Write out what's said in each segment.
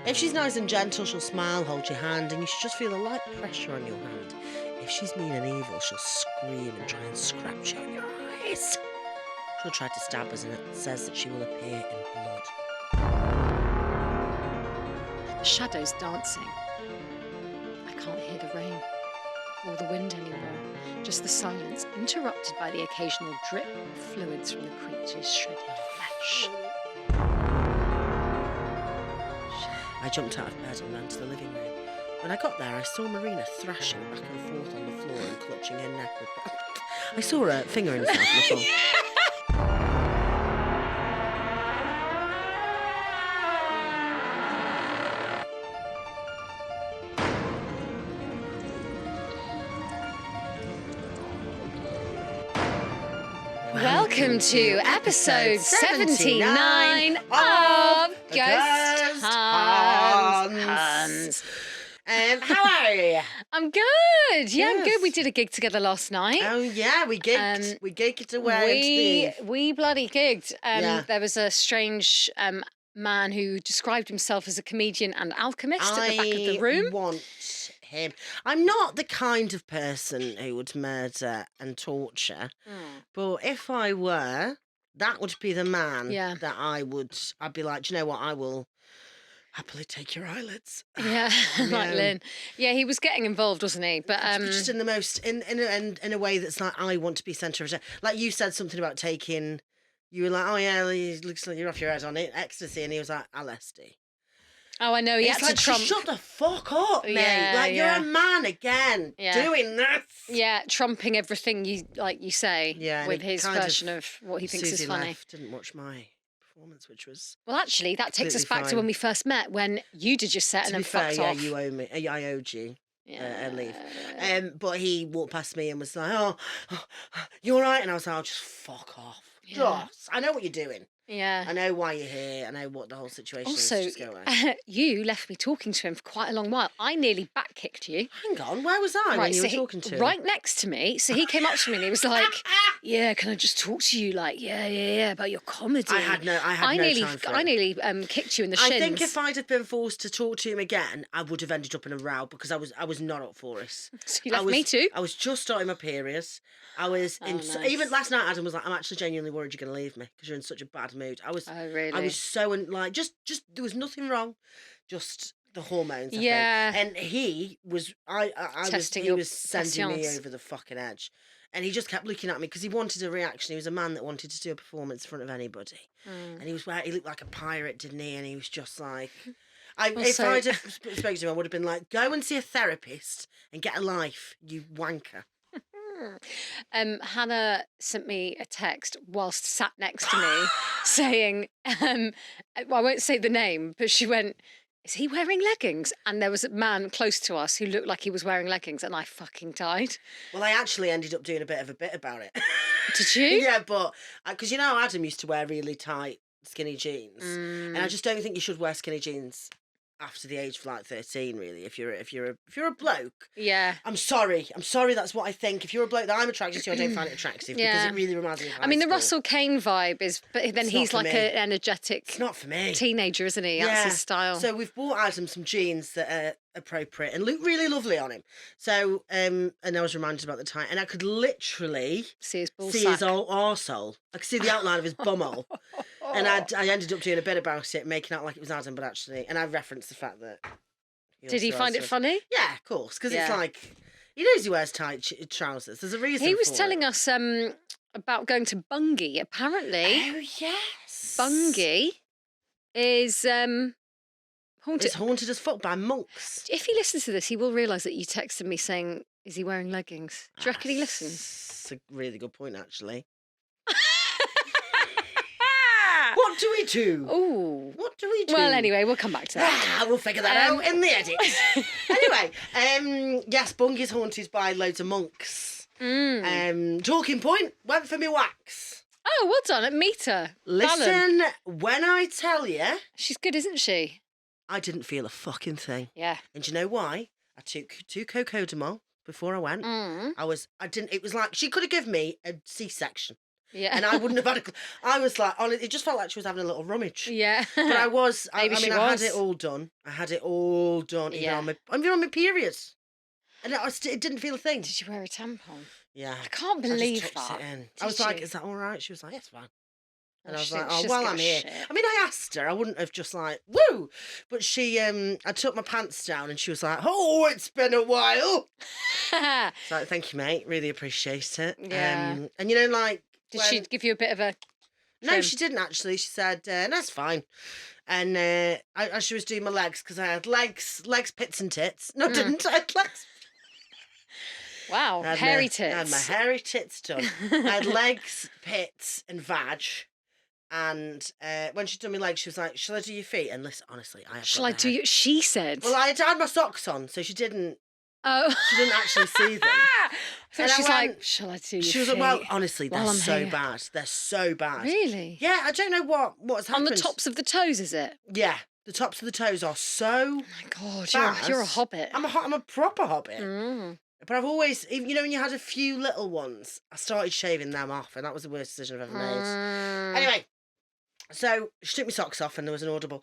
If she's nice and gentle, she'll smile, hold your hand, and you should just feel a light pressure on your hand. If she's mean and evil, she'll scream and try and scratch out your eyes. She'll try to stab us, and it says that she will appear in blood. The shadow's dancing. I can't hear the rain or the wind anymore. Just the silence, interrupted by the occasional drip of fluids from the creature's shredded flesh. I jumped out of bed and ran to the living room. When I got there, I saw Marina thrashing back and forth on the floor and clutching her neck with... I saw her fingering herself on the floor. Welcome to episode 79 of Ghost Huns. How are you? I'm good. Yeah, I'm Yes. good. We did a gig together last night. Oh yeah, we gigged. We gigged away. We bloody gigged. Yeah. There was a strange man who described himself as a comedian and alchemist at the back of the room. I want him. I'm not the kind of person who would murder and torture, but if I were, that would be the man that I'd be like, do you know what, I will happily take your eyelids. Yeah, like Lynn. Yeah, he was getting involved, wasn't he? But just in the most in a way that's like, I want to be centre of attention. Like you said something about taking. You were like, oh yeah, it looks like you're off your head on it, ecstasy, and he was like, LSD. Oh, I know. He had like, to trump. Shut the fuck up, mate. Yeah, you're a man again, doing this. Yeah, trumping everything you say. Yeah, with his version of what he thinks Susie is funny. Left, didn't watch my performance, which was well, actually, that takes us back fine. to when we first met, when you did your set and then fucked off. Yeah, you owe me. I owed you. Yeah. A leave. But he walked past me and was like, "Oh, you all right?" And I was like, "Oh, just fuck off. Yeah. Just, I know what you're doing. Yeah. I know why you're here. I know what the whole situation also, is. Just go away." You left me talking to him for quite a long while. I nearly back-kicked you. Hang on, where was I when you were talking to him? Right next to me. So he came up to me and he was like, "Yeah, can I just talk to you? Like, yeah, about your comedy." I had no time for it. I nearly kicked you in the shins. I think if I'd have been forced to talk to him again, I would have ended up in a row because I was not up for it. So you left me too? I was just starting my period. I was nice. Even last night. Adam was like, "I'm actually genuinely worried you're going to leave me because you're in such a bad mood." I was. Oh really? I was so like just there was nothing wrong, just the hormones. I think. And he was he was sending me over the fucking edge. And he just kept looking at me because he wanted a reaction. He was a man that wanted to do a performance in front of anybody. And he looked like a pirate, didn't he? And he was just like, if I'd have spoken to him, I would have been like, go and see a therapist and get a life, you wanker. Hannah sent me a text whilst sat next to me saying, well, I won't say the name, but she went, "Is he wearing leggings?" And there was a man close to us who looked like he was wearing leggings, and I fucking died. Well, I actually ended up doing a bit about it. Did you? Yeah, but because you know Adam used to wear really tight skinny jeans, and I just don't think you should wear skinny jeans after the age of like 13, really. If you're a bloke, yeah. I'm sorry. That's what I think. If you're a bloke that I'm attracted to, I don't find it attractive because it really reminds me of high I mean, the school. Russell Kane vibe is, but then he's like an energetic. It's not for me. Teenager, isn't he? That's his style. So we've bought Adam some jeans that are appropriate and look really lovely on him. So and I was reminded about the time, and I could literally see his arsehole. I could see the outline of his bumhole. And I ended up doing a bit about it, making out like it was Adam, but actually, and I referenced the fact that. Did he find it funny? Yeah, of course, because it's like, he knows he wears tight trousers. There's a reason. He was telling us about going to Bungay. Apparently, oh yes, Bungay is haunted. It's haunted as fuck by monks. If he listens to this, he will realise that you texted me saying, "Is he wearing leggings?" Do you reckon he listens? That's a really good point, actually. What do we do? Oh, what do we do? Well, anyway, we'll come back to that. We'll figure that out in the edit. Anyway, yes, Bungay's haunted by loads of monks. Talking point, went for me wax. Oh, well done. Meet her. Listen, when I tell you, she's good, isn't she? I didn't feel a fucking thing. Yeah. And do you know why? I took 2 Cocodamol before I went. It was like she could have given me a C-section. Yeah. And I wouldn't have had I was like, it just felt like she was having a little rummage. Yeah. But I was, I had it all done. I had it all done, even on my period. And it didn't feel a thing. Did you wear a tampon? Yeah. I can't believe I just that. It in. I was like, is that all right? She was like, yes, fine. And I was like, I'm here. Shit. I mean, I asked her. I wouldn't have just like, woo! But she, I took my pants down and she was like, oh, it's been a while. So thank you, mate. Really appreciate it. Yeah. And you know, like... Did she give you a bit of a... No, she didn't actually. She said, that's fine. And she was doing my legs because I had legs, pits and tits. No, I didn't. I had legs. Wow, hairy tits. I had my hairy tits done. I had legs, pits and vag. And when she'd done my legs, she was like, shall I do your feet? And listen, honestly, Shall I do you? She said. Well, I had my socks on, so she didn't. Oh. She didn't actually see them. So she's like, shall I do your feet? She was like, well, honestly, they're so bad. They're so bad. Really? Yeah, I don't know what's happened. On the tops of the toes, is it? Yeah, the tops of the toes are so... Oh, my God, you're a hobbit. I'm a proper hobbit. Mm. But I've always, you know, when you had a few little ones, I started shaving them off, and that was the worst decision I've ever made. Anyway, so she took my socks off, and there was an audible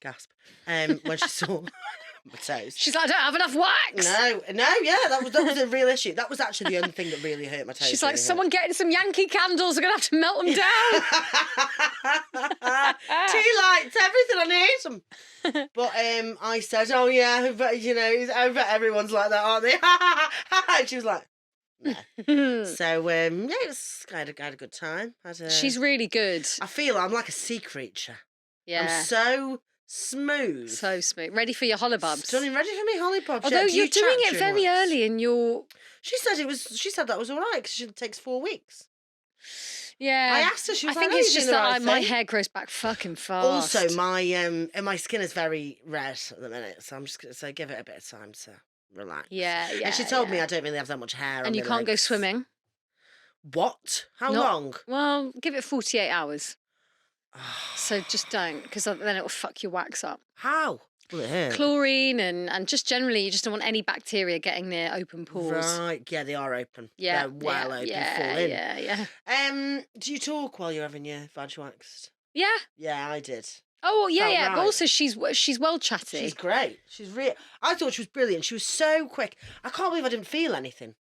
gasp when she saw my toes. She's like, I don't have enough wax. No, yeah, that was a real issue. That was actually the only thing that really hurt my toes. She's like, someone getting some Yankee candles, are going to have to melt them down. Tea lights, everything, I need them. But I said, oh yeah, but you know, I bet everyone's like that, aren't they? And she was like, no. So yeah, I had a good time. She's really good. I feel I'm like a sea creature. Yeah. I'm so smooth. So smooth. Ready for your hollybubs. Stunning, ready for me hollybubs. Although you're doing it very early in your... She said that was all right because it takes 4 weeks. Yeah. I asked her, she was I think it's just that my hair grows back fucking fast. Also, my skin is very red at the minute, so I'm just going to say give it a bit of time to relax. Yeah. And she told me I don't really have that much hair. And you can't go swimming. What? How long? Well, give it 48 hours. So just don't, because then it will fuck your wax up. How? Will it hurt? Chlorine and just generally, you just don't want any bacteria getting near open pores. Right, yeah, they are open. Yeah. They're well open, full in. Yeah. Do you talk while you're having your vag waxed? Yeah. Yeah, I did. Oh, yeah, right. But also she's well chatty. She's great. I thought she was brilliant. She was so quick. I can't believe I didn't feel anything.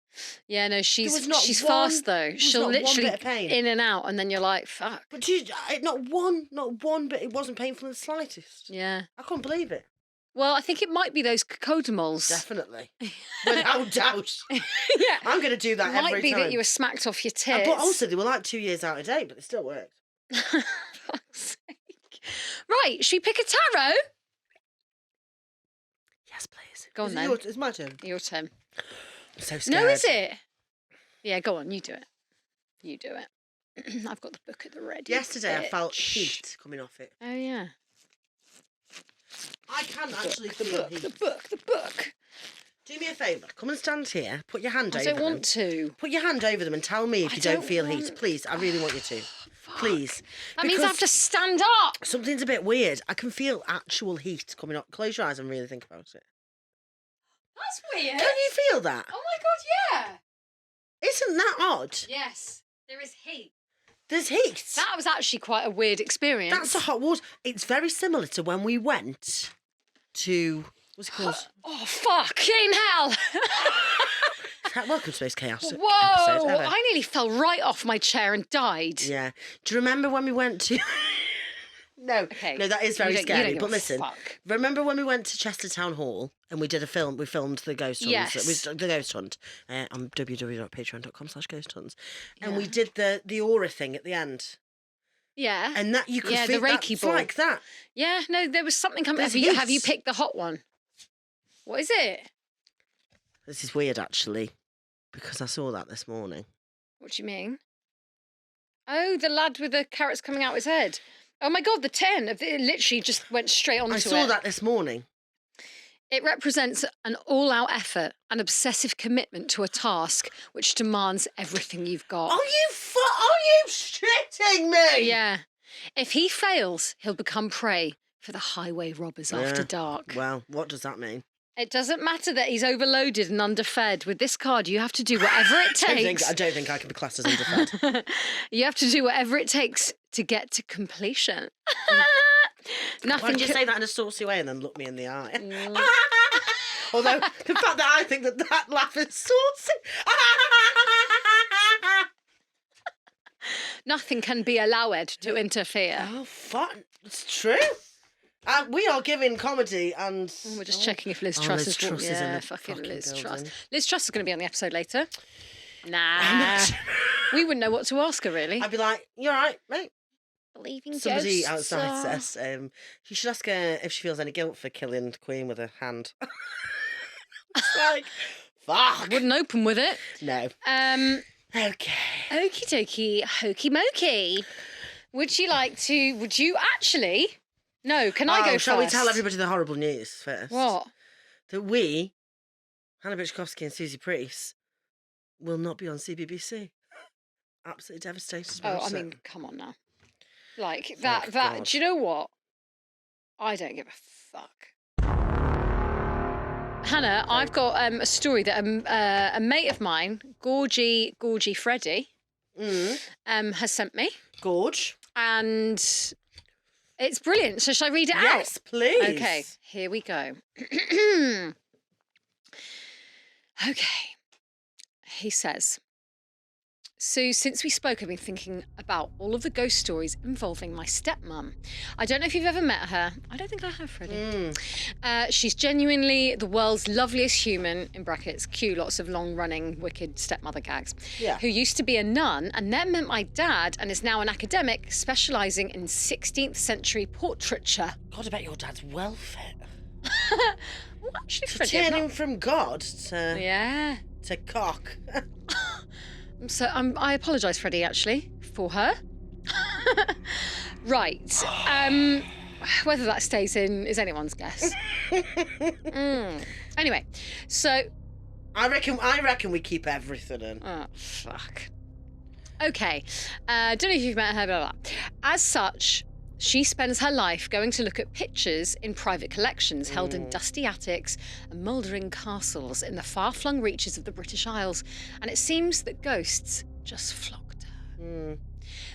Yeah, no, she's fast though. She'll literally in and out, and then you're like, fuck. But not one bit. It wasn't painful in the slightest. Yeah. I couldn't believe it. Well, I think it might be those cocodamols. Definitely. Without doubt. Yeah. I'm going to do that every time. It might be that you were smacked off your tits. But also, they were like 2 years out of date, but they still worked. Fuck's sake. Right, should we pick a tarot? Yes, please. Go on then. It's my turn. Your turn. I'm so scared. No, is it? Yeah, go on, you do it. You do it. I've got the book at the ready. Yesterday I felt heat coming off it. Oh, yeah. I can actually feel heat. The book. Do me a favour. Come and stand here. Put your hand over them. I don't want to. Put your hand over them and tell me if you don't feel heat. Please, I really want you to. Please. That means I have to stand up. Something's a bit weird. I can feel actual heat coming up. Close your eyes and really think about it. That's weird. Can you feel that? Oh my God, yeah. Isn't that odd? Yes, there is heat. There's heat. That was actually quite a weird experience. That's a hot water. It's very similar to when we went to... What's it called? Oh, fucking hell. Welcome to Space Chaos. Whoa, I nearly fell right off my chair and died. Yeah. Do you remember when we went to... No, that is very scary. But listen, remember when we went to Chester Town Hall and we did a film? We filmed the Ghost Hunt. Yes. The Ghost Hunt on www.patreon.com/ghosthuns, and we did the aura thing at the end. Yeah. And that you could feel the Reiki ball. Like that. Yeah. No, there was something coming. Have you picked the hot one? What is it? This is weird, actually, because I saw that this morning. What do you mean? Oh, the lad with the carrots coming out his head. Oh my God, the 10. It literally just went straight onto it. I saw that this morning. It represents an all-out effort, an obsessive commitment to a task which demands everything you've got. Are you shitting me? Yeah. If he fails, he'll become prey for the highway robbers after dark. Well, what does that mean? It doesn't matter that he's overloaded and underfed. With this card, you have to do whatever it takes. I don't think I can be classed as underfed. You have to do whatever it takes to get to completion. Why don't you say that in a saucy way and then look me in the eye? Although, the fact that I think that laugh is saucy. Nothing can be allowed to interfere. Oh, fun. It's true. We are giving comedy and... We're just checking if Liz Truss is... Yeah, fucking Liz Truss. Liz Truss is going to be on the episode later. Nah. We wouldn't know what to ask her, really. I'd be like, you all right, mate? Believing Somebody ghosts outside says you should ask her if she feels any guilt for killing the Queen with her hand. It's like, fuck. I wouldn't open with it. No. Okay. Okie dokie, hokey mokey. Would you actually... No, can I go first? Shall we tell everybody the horrible news first? What? That we, Hannah Bitchkowski and Susie Priest, will not be on CBBC. Absolutely devastated. Oh, I mean, come on now. Like, that. Do you know what? I don't give a fuck. Hannah, I've got a story that a mate of mine, Gorgy Freddy, has sent me. Gorge. And it's brilliant. So shall I read it out? Yes, please. Okay, here we go. Okay. He says, Sue, since we spoke, I've been thinking about all of the ghost stories involving my stepmum. I don't know if you've ever met her. I don't think I have, Freddie. She's genuinely the world's loveliest human, in brackets, cue lots of long-running, wicked stepmother gags, who used to be a nun and then met my dad and is now an academic specialising in 16th century portraiture. God, I bet your dad's well fit. Well, actually, to Freddie, turn him from God to cock. So I apologise, Freddie, actually, for her. Right. Whether that stays in is anyone's guess. Anyway, so... I reckon we keep everything in. Oh, fuck. Okay. Don't know if you've met her, blah, blah, blah. As such... She spends her life going to look at pictures in private collections held in dusty attics and mouldering castles in the far-flung reaches of the British Isles, and it seems that ghosts just flock to her.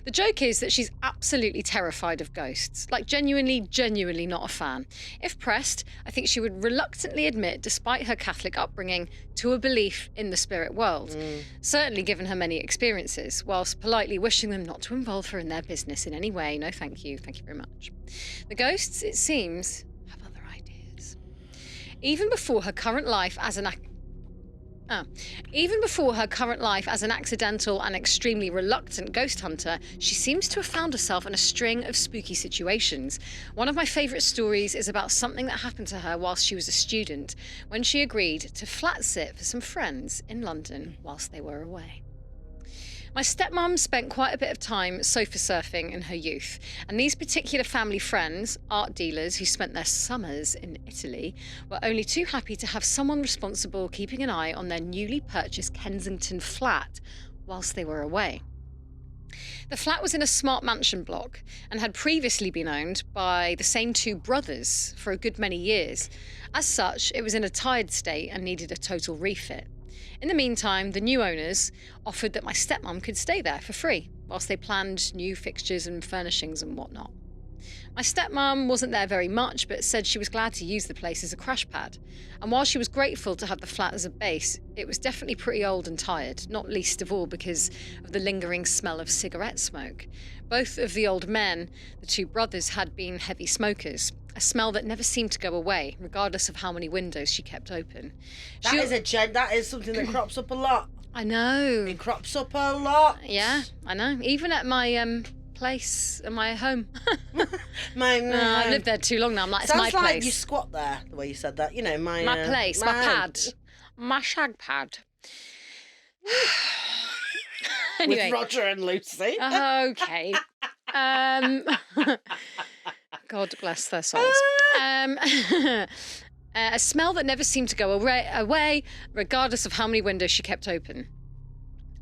The joke is that she's absolutely terrified of ghosts, like genuinely not a fan. If pressed, I think she would reluctantly admit, despite her Catholic upbringing, to a belief in the spirit world, certainly given her many experiences, whilst politely wishing them not to involve her in their business in any way. No, thank you very much. The ghosts, it seems, have other ideas. Even before her current life as an accidental and extremely reluctant ghost hunter, she seems to have found herself in a string of spooky situations. One of my favourite stories is about something that happened to her whilst she was a student, when she agreed to flat sit for some friends in London whilst they were away. My stepmom spent quite a bit of time sofa surfing in her youth, and these particular family friends, art dealers who spent their summers in Italy, were only too happy to have someone responsible keeping an eye on their newly purchased Kensington flat whilst they were away. The flat was in a smart mansion block and had previously been owned by the same two brothers for a good many years. As such, it was in a tired state and needed a total refit. In the meantime, the new owners offered that my stepmom could stay there for free whilst they planned new fixtures and furnishings and whatnot. My stepmom wasn't there very much, but said she was glad to use the place as a crash pad. And while she was grateful to have the flat as a base, it was definitely pretty old and tired, not least of all because of the lingering smell of cigarette smoke. Both of the old men, the two brothers, had been heavy smokers, a smell that never seemed to go away, regardless of how many windows she kept open. That is something that crops up a lot. I know. It crops up a lot. Yeah, I know. Even at my place, at my home. I've lived there too long now. I'm like, it's Sounds my place. Sounds like you squat there, the way you said that. You know, my place, my pad. My shag pad. Anyway. With Roger and Lucy. Okay. God bless their souls. A smell that never seemed to go away, regardless of how many windows she kept open.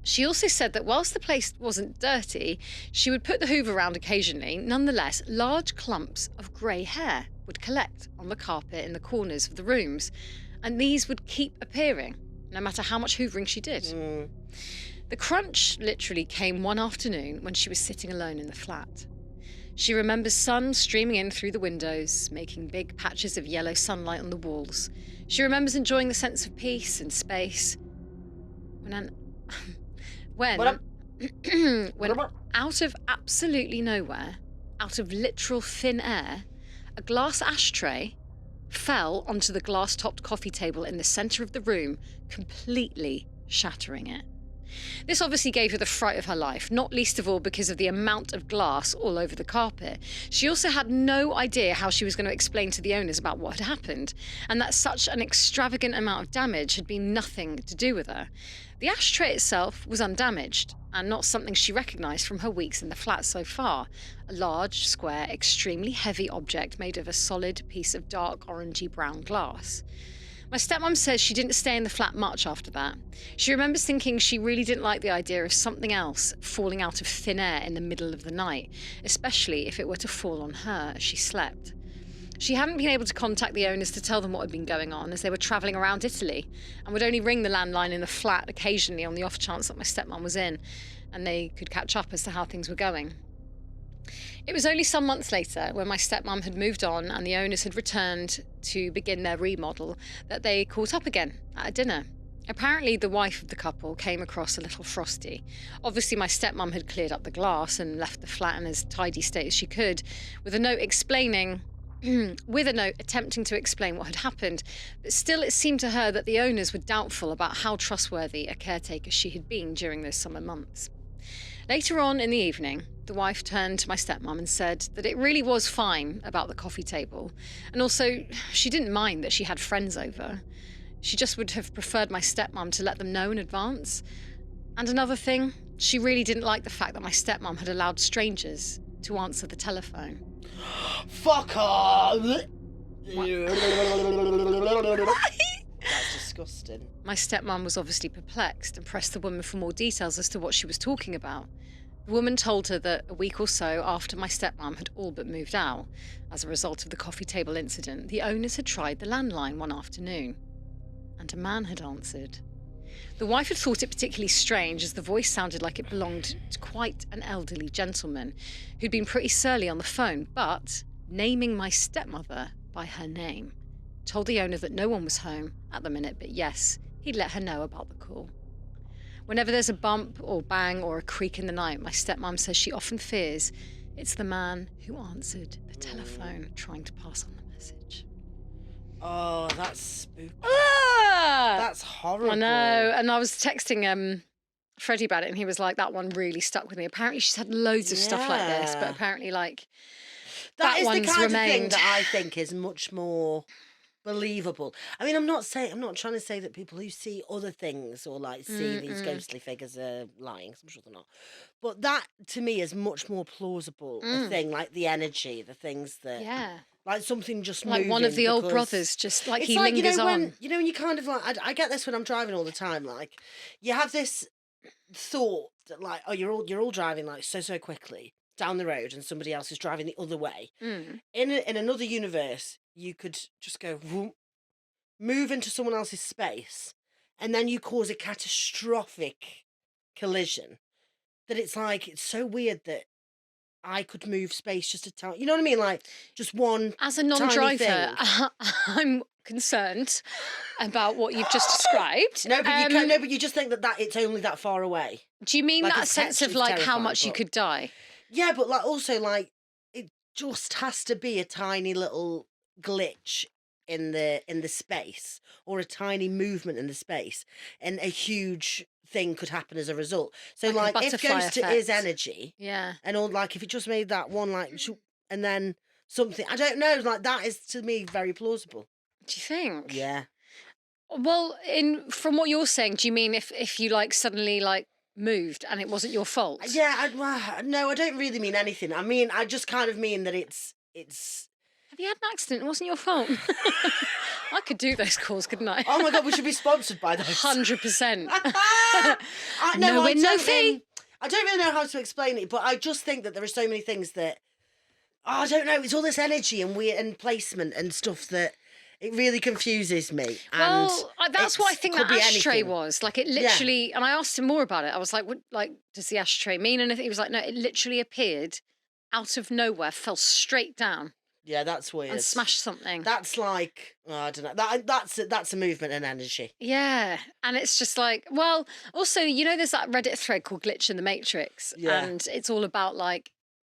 She also said that whilst the place wasn't dirty, she would put the hoover around occasionally. Nonetheless, large clumps of grey hair would collect on the carpet in the corners of the rooms. and these would keep appearing, no matter how much hoovering she did. The crunch literally came one afternoon when she was sitting alone in the flat. She remembers sun streaming in through the windows, making big patches of yellow sunlight on the walls. She remembers enjoying the sense of peace and space. When out of absolutely nowhere, out of literal thin air, a glass ashtray fell onto the glass-topped coffee table in the centre of the room, completely shattering it. This obviously gave her the fright of her life, not least of all because of the amount of glass all over the carpet. She also had no idea how she was going to explain to the owners about what had happened, and that such an extravagant amount of damage had been nothing to do with her. The ashtray itself was undamaged, and not something she recognised from her weeks in the flat so far. A large, square, extremely heavy object made of a solid piece of dark orangey brown glass. My stepmom says she didn't stay in the flat much after that. She remembers thinking she really didn't like the idea of something else falling out of thin air in the middle of the night, especially if it were to fall on her as she slept. She hadn't been able to contact the owners to tell them what had been going on, as they were travelling around Italy, and would only ring the landline in the flat occasionally on the off chance that my stepmom was in, and they could catch up as to how things were going. It was only some months later, when my stepmom had moved on and the owners had returned to begin their remodel, that they caught up again at a dinner. Apparently, the wife of the couple came across a little frosty. Obviously, my stepmom had cleared up the glass and left the flat in as tidy state as she could, with a note attempting to explain what had happened. But still, it seemed to her that the owners were doubtful about how trustworthy a caretaker she had been during those summer months. Later on in the evening, the wife turned to my stepmom and said that it really was fine about the coffee table, and also she didn't mind that she had friends over. She just would have preferred my stepmom to let them know in advance. And another thing, she really didn't like the fact that my stepmom had allowed strangers to answer the telephone. Fuck off! That's disgusting. My stepmom was obviously perplexed and pressed the woman for more details as to what she was talking about. The woman told her that a week or so after my stepmom had all but moved out, as a result of the coffee table incident, the owners had tried the landline one afternoon, and a man had answered. The wife had thought it particularly strange, as the voice sounded like it belonged to quite an elderly gentleman who'd been pretty surly on the phone, but, naming my stepmother by her name, told the owner that no one was home at the minute, but yes, he'd let her know about the call. Whenever there's a bump or bang or a creak in the night, my stepmom says she often fears it's the man who answered the telephone trying to pass on the message. Oh, that's spooky. Ah! That's horrible. I know. And I was texting Freddie about it, and he was like, that one really stuck with me. Apparently she's had loads of stuff like this, but apparently that is one's the kind remained. of thing that I think is much more believable. I mean, I'm not trying to say that people who see other things or see these ghostly figures are lying. I'm sure they're not. But that to me is much more plausible. A thing like the energy, the things that like something just like moving, one of the old brothers, just like he like, lingers on. when you kind of like I get this when I'm driving all the time. Like you have this thought that like, oh, you're all driving like so quickly down the road, and somebody else is driving the other way. In another universe, you could just go whoop, move into someone else's space, and then you cause a catastrophic collision. That it's like, it's so weird that I could move space just a tiny, you know what I mean? Like just one. As a non-driver, I'm concerned about what you've just described. No, but but you just think that it's only that far away. Do you mean like that sense of like how much you could die? Yeah, but like also like it just has to be a tiny little glitch in the space, or a tiny movement in the space, and a huge thing could happen as a result. So like if ghost is energy, and all, like if it just made that one like and then something, I don't know, like that is to me very plausible. Do you think? Yeah. Well, from what you're saying, do you mean if you like suddenly like moved and it wasn't your fault? Yeah, no, I don't really mean anything. I mean, I just kind of mean that it's. Have you had an accident? It wasn't your fault. I could do those calls, couldn't I? Oh my God, we should be sponsored by those. 100%. No win, no fee. I don't really know how to explain it, but I just think that there are so many things that, I don't know, it's all this energy and weird and placement and stuff that It really confuses me. Well, that's what I think that ashtray anything. was. Like, it literally, and I asked him more about it. I was like, what, like, does the ashtray mean anything? He was like, no, it literally appeared out of nowhere, fell straight down. Yeah, that's weird. And smashed something. That's like, I don't know. That's a movement and energy. Yeah. And it's just like, well, also, you know, there's that Reddit thread called Glitch in the Matrix. Yeah. And it's all about like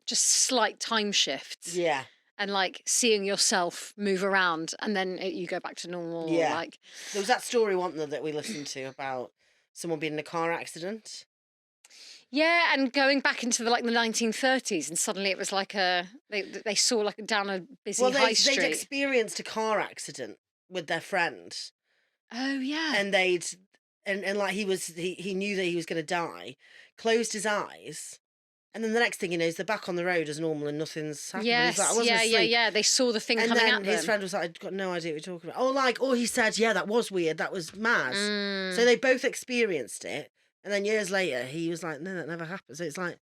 just slight time shifts. Yeah. And like seeing yourself move around and then you go back to normal. Yeah. Like, there was that story, wasn't there, that we listened to about someone being in a car accident. Yeah, and going back into the 1930s, and suddenly it was like they saw like down a busy high street. They'd experienced a car accident with their friend. Oh yeah. And and like he knew that he was going to die, closed his eyes, and then the next thing he knows, they're back on the road as normal and nothing's happened. Yes, like, yeah. They saw the thing coming at them. And then his friend was like, I've got no idea what you're talking about. Or he said, yeah, that was weird, that was mad. So they both experienced it. And then years later, he was like, no, that never happened. So it's like,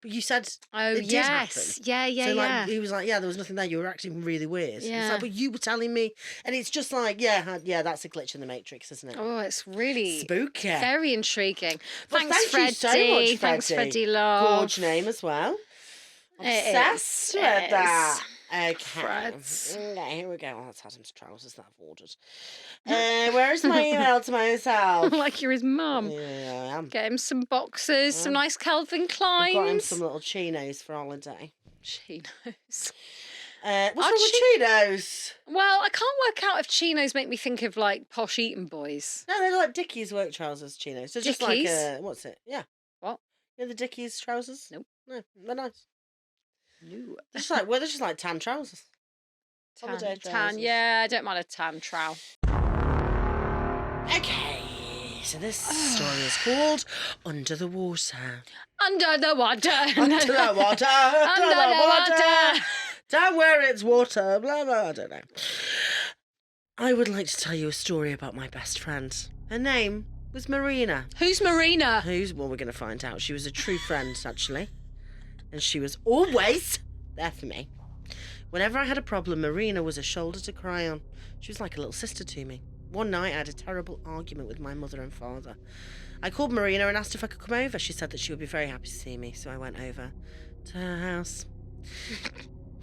but you said it did happen. Yeah, so like, he was like, yeah, there was nothing there. You were acting really weird. Yeah. It's like, but you were telling me. And it's just like, yeah, that's a glitch in the Matrix, isn't it? Oh, it's really spooky. Very intriguing. Well, thanks, Freddie. You so much, Freddie. Thanks, Freddie Love. Gorge name as well. Obsessed with that. Okay. Okay, here we go. Oh, that's Adam's trousers that I've ordered. Where's my email to myself? Like you're his mum. Yeah, I am. Get him some boxers, some nice Calvin Kleins. I've got him some little chinos for holiday. Chinos. What's wrong with chinos? Well, I can't work out if chinos make me think of like posh Eton boys. No, they're like Dickies work trousers chinos. They're just like what's it? Yeah. What? You know the Dickies trousers? Nope. No, they're nice. No. They're just like tan trousers. Tan, yeah, I don't mind a tan trow. Okay, so this story is called Under the Water. Under the water. Under the water. Under the water. Down where it's water. Blah, blah, I don't know. I would like to tell you a story about my best friend. Her name was Marina. Who's Marina? Well, we're going to find out. She was a true friend, actually. And she was always there for me. Whenever I had a problem, Marina was a shoulder to cry on. She was like a little sister to me. One night, I had a terrible argument with my mother and father. I called Marina and asked if I could come over. She said that she would be very happy to see me, so I went over to her house.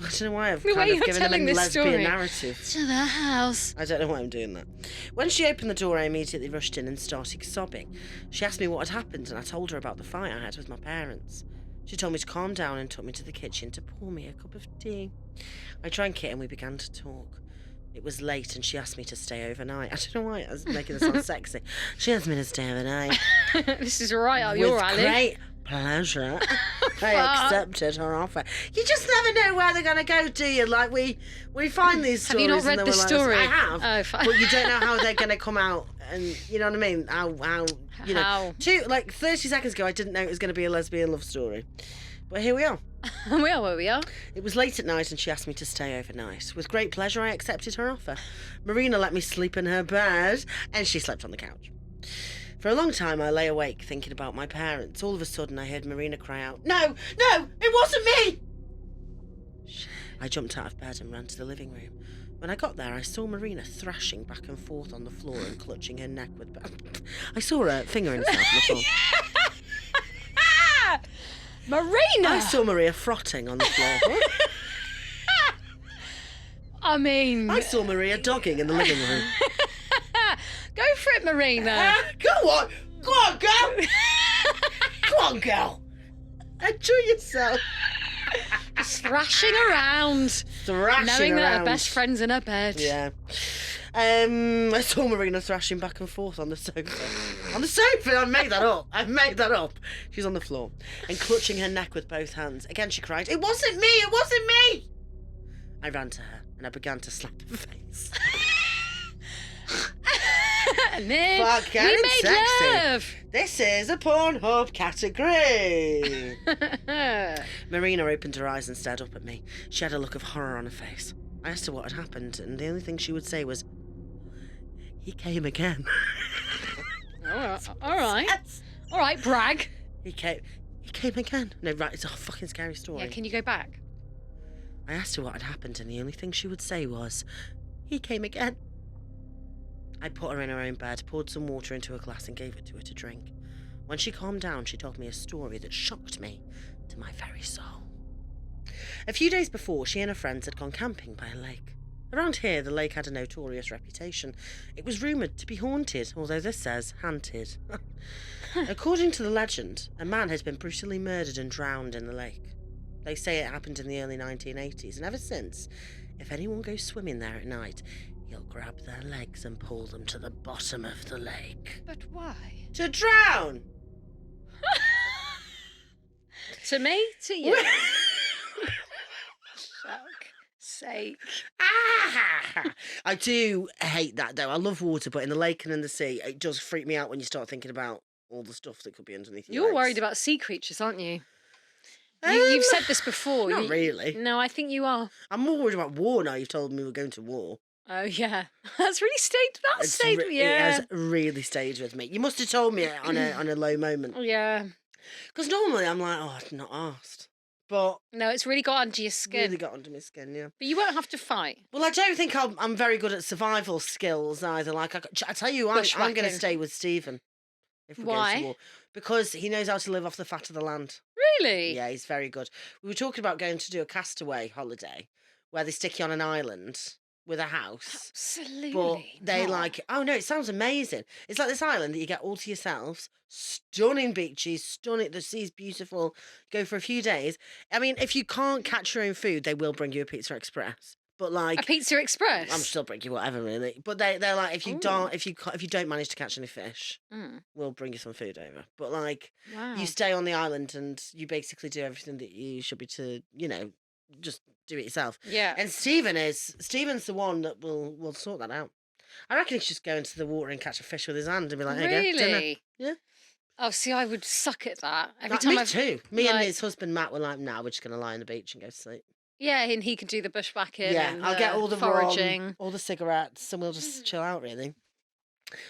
I don't know why I've kind of given them a lesbian narrative. To the house. I don't know why I'm doing that. When she opened the door, I immediately rushed in and started sobbing. She asked me what had happened, and I told her about the fight I had with my parents. She told me to calm down and took me to the kitchen to pour me a cup of tea. I drank it and we began to talk. It was late and she asked me to stay overnight. I don't know why I was making this sound sexy. She asked me to stay overnight. This is right up your alley. With great pleasure, I accepted her offer. You just never know where they're going to go, do you? Like, we find these stories. Have you not read the story? I have. Oh, fine. But you don't know how they're going to come out. And you know what I mean? How you know. 30 seconds ago, I didn't know it was going to be a lesbian love story. But here we are. We are where we are. It was late at night and she asked me to stay overnight. With great pleasure, I accepted her offer. Marina let me sleep in her bed and she slept on the couch. For a long time, I lay awake thinking about my parents. All of a sudden, I heard Marina cry out, "No, no, it wasn't me!" I jumped out of bed and ran to the living room. When I got there, I saw Marina thrashing back and forth on the floor and clutching her neck with... I saw her fingering herself on the floor. Marina! I saw Maria frotting on the floor. I mean... I saw Maria dogging in the living room. Go for it, Marina. Go on. Go on, girl. Go on, girl. Enjoy yourself. Just thrashing around. Knowing that her best friend's in her bed. Yeah. I saw Marina thrashing back and forth on the sofa. On the sofa? I made that up. She's on the floor and clutching her neck with both hands. Again, she cried, "It wasn't me! It wasn't me!" I ran to her and I began to slap her face. And then Fucking we made sexy. love. This is a Pornhub category. Marina opened her eyes and stared up at me. She had a look of horror on her face. I asked her what had happened, and the only thing she would say was, "He came again." All right, brag. He came again. No, right, it's a fucking scary story. Yeah, can you go back? I asked her what had happened, and the only thing she would say was, he came again. I put her in her own bed, poured some water into a glass and gave it to her to drink. When she calmed down, she told me a story that shocked me to my very soul. A few days before, she and her friends had gone camping by a lake. Around here, the lake had a notorious reputation. It was rumoured to be haunted, although this says haunted. According to the legend, a man has been brutally murdered and drowned in the lake. They say it happened in the early 1980s, and ever since, if anyone goes swimming there at night, he'll grab their legs and pull them to the bottom of the lake. But why? To drown! To me? To you? Fuck's sake. I do hate that, though. I love water, but in the lake and in the sea, it does freak me out when you start thinking about all the stuff that could be underneath your You're legs. worried about sea creatures, aren't you? You've said this before. Not really. No, I think you are. I'm more worried about war now. You've told me we're going to war. Oh, yeah. That's really stayed. Yeah. It has really stayed with me. You must have told me it on a low moment. Yeah. Because normally I'm like, oh, I'm not asked. But no, it's really got under your skin. Really got under my skin, yeah. But you won't have to fight. Well, I don't think I'm very good at survival skills either. Like, I tell you, I'm going to stay with Stephen. If we go to war. Because he knows how to live off the fat of the land. Really? Yeah, he's very good. We were talking about going to do a castaway holiday where they stick you on an island with a house. Absolutely. But they oh no, it sounds amazing. It's like this island that you get all to yourselves. Stunning beaches, stunning. The sea's beautiful. Go for a few days. I mean, if you can't catch your own food, they will bring you a Pizza Express. But like a Pizza Express, I'm still bring you whatever really. But they're like if you don't manage to catch any fish, we'll bring you some food over. But like you stay on the island and you basically do everything that you should be to just do it yourself. Yeah. And Stephen's the one that will sort that out. I reckon he should just go into the water and catch a fish with his hand and be like, "Here you go, dinner." Yeah. Oh, see, I would suck at that. Me too. Me and his husband Matt were like, "Nah, we're just gonna lie on the beach and go to sleep." Yeah, and he can do the bushwhacking. Yeah, and I'll get all the foraging, rum, all the cigarettes, and we'll just chill out. Really.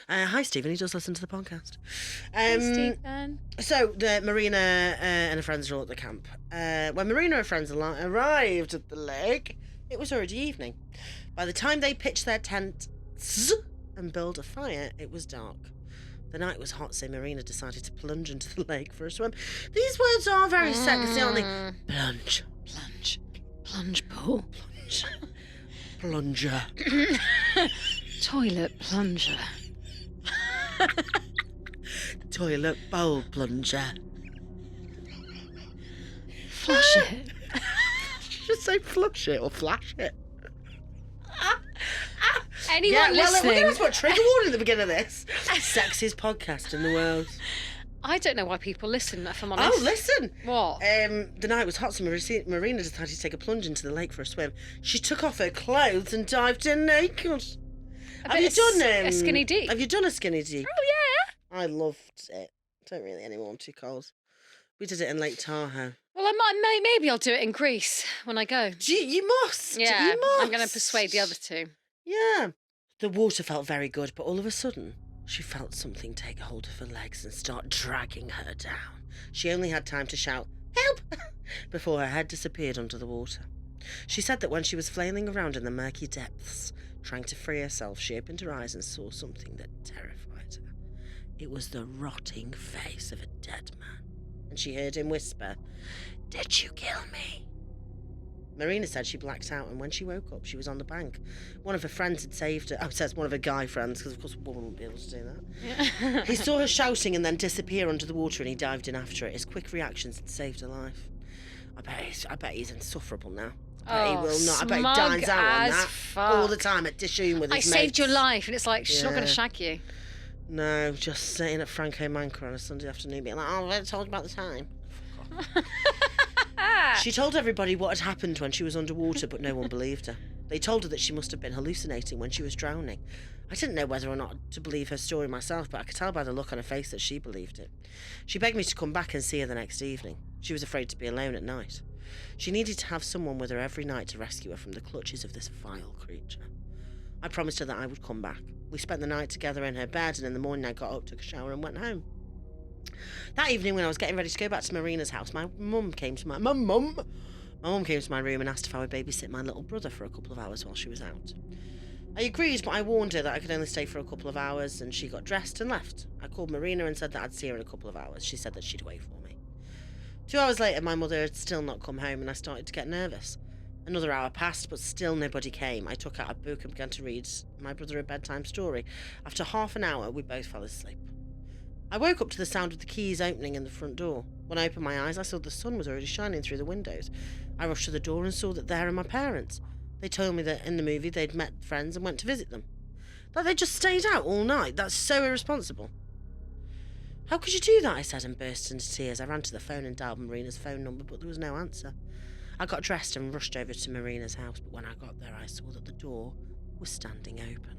Hi, Stephen. He does listen to the podcast. Hi, Stephen. So the Marina and her friends are all at the camp. When Marina and her friends arrived at the lake, it was already evening. By the time they pitched their tents and built a fire, it was dark. The night was hot, so Marina decided to plunge into the lake for a swim. These words are very sexy, aren't they? Plunge, plunge, plunge pool, plunge, plunger, toilet plunger. Toilet bowl plunger. Flush it. Just say flush it or flash it. Anyone listening? We're going to put a trigger warning at the beginning of this. Sexiest podcast in the world. I don't know why people listen, if I'm honest. Oh, listen. What? The night was hot, so Marina decided to take a plunge into the lake for a swim. She took off her clothes and dived in naked. Have you done a skinny deep? Have you done a skinny deep? Oh, yeah. I loved it. Don't really anymore, I'm too cold. We did it in Lake Tahoe. Well, maybe I'll do it in Greece when I go. You must. Yeah, you must. I'm going to persuade the other two. Yeah. The water felt very good, but all of a sudden, she felt something take hold of her legs and start dragging her down. She only had time to shout, "Help!" before her head disappeared under the water. She said that when she was flailing around in the murky depths, trying to free herself, she opened her eyes and saw something that terrified her. It was the rotting face of a dead man, and she heard him whisper, "Did you kill me?" Marina said she blacked out, and when she woke up, she was on the bank. One of her friends had saved her. Oh, it says one of her guy friends, because of course a woman wouldn't be able to do that. Yeah. He saw her shouting and then disappear under the water, and he dived in after her. His quick reactions had saved her life. I bet he's insufferable now. I bet he will not. I bet he dines out on that all the time at Dishoom with his mates. I saved your life, and it's like, she's not going to shag you. No, just sitting at Franco Manca on a Sunday afternoon being like, "Oh, I told you about the time." She told everybody what had happened when she was underwater, but no one believed her. They told her that she must have been hallucinating when she was drowning. I didn't know whether or not to believe her story myself, but I could tell by the look on her face that she believed it. She begged me to come back and see her the next evening. She was afraid to be alone at night. She needed to have someone with her every night to rescue her from the clutches of this vile creature. I promised her that I would come back. We spent the night together in her bed, and in the morning I got up, took a shower and went home. That evening when I was getting ready to go back to Marina's house, my mum came to my room and asked if I would babysit my little brother for a couple of hours while she was out. I agreed, but I warned her that I could only stay for a couple of hours, and she got dressed and left. I called Marina and said that I'd see her in a couple of hours. She said that she'd wait for me. 2 hours later, my mother had still not come home, and I started to get nervous. Another hour passed, but still nobody came. I took out a book and began to read my brother a bedtime story. After half an hour, we both fell asleep. I woke up to the sound of the keys opening in the front door. When I opened my eyes, I saw the sun was already shining through the windows. I rushed to the door and saw that there were my parents. They told me that in the movie they'd met friends and went to visit them. Like they just stayed out all night. That's so irresponsible. How could you do that? I said and burst into tears. I ran to the phone and dialed Marina's phone number, but there was no answer. I got dressed and rushed over to Marina's house, but when I got there, I saw that the door was standing open.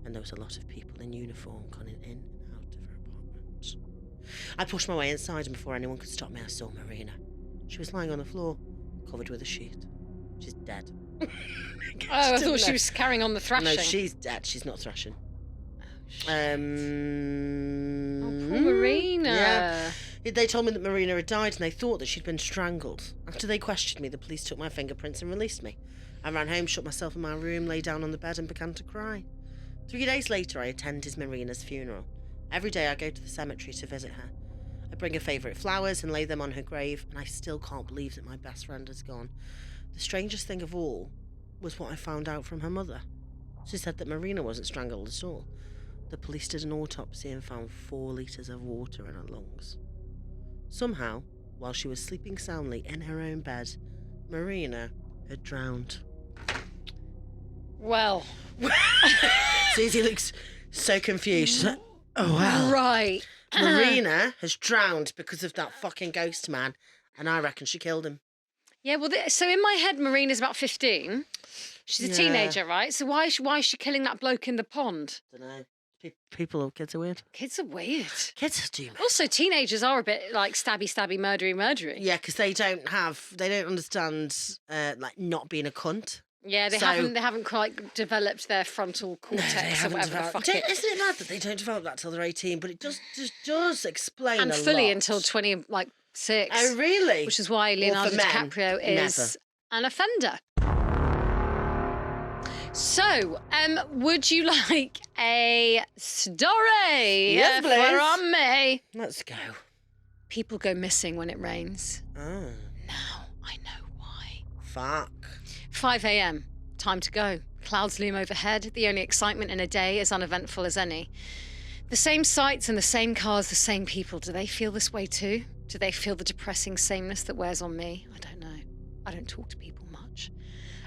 And there was a lot of people in uniform coming in and out of her apartment. I pushed my way inside, and before anyone could stop me, I saw Marina. She was lying on the floor, covered with a sheet. She's dead. I thought she was carrying on the thrashing. No, she's dead. She's not thrashing. Oh, poor Marina. Yeah. They told me that Marina had died and they thought that she'd been strangled. After they questioned me, the police took my fingerprints and released me. I ran home, shut myself in my room, lay down on the bed and began to cry. 3 days later, I attended Marina's funeral. Every day I go to the cemetery to visit her. I bring her favourite flowers and lay them on her grave, and I still can't believe that my best friend has gone. The strangest thing of all was what I found out from her mother. She said that Marina wasn't strangled at all. The police did an autopsy and found 4 litres of water in her lungs. Somehow, while she was sleeping soundly in her own bed, Marina had drowned. Well. Susie looks so confused. She's like, oh, wow. Right. Marina has drowned because of that fucking ghost man, and I reckon she killed him. Yeah, well, so in my head, Marina's about 15. She's a teenager, right? So why is she killing that bloke in the pond? I don't know. Kids are weird. Kids are weird. Kids do. Also, teenagers are a bit like stabby, murdery. Yeah, because they don't understand like not being a cunt. Yeah, they haven't quite developed their frontal cortex or whatever. Isn't it mad that they don't develop that till they're 18? But it just does explain and a fully lot. Until 26. Oh, really? Which is why Leonardo DiCaprio is an offender. So, would you like a story? Yes, please. From me? Let's go. People go missing when it rains. Oh. Now I know why. Fuck. 5 a.m. Time to go. Clouds loom overhead. The only excitement in a day is uneventful as any. The same sights and the same cars, the same people. Do they feel this way too? Do they feel the depressing sameness that wears on me? I don't know. I don't talk to people much.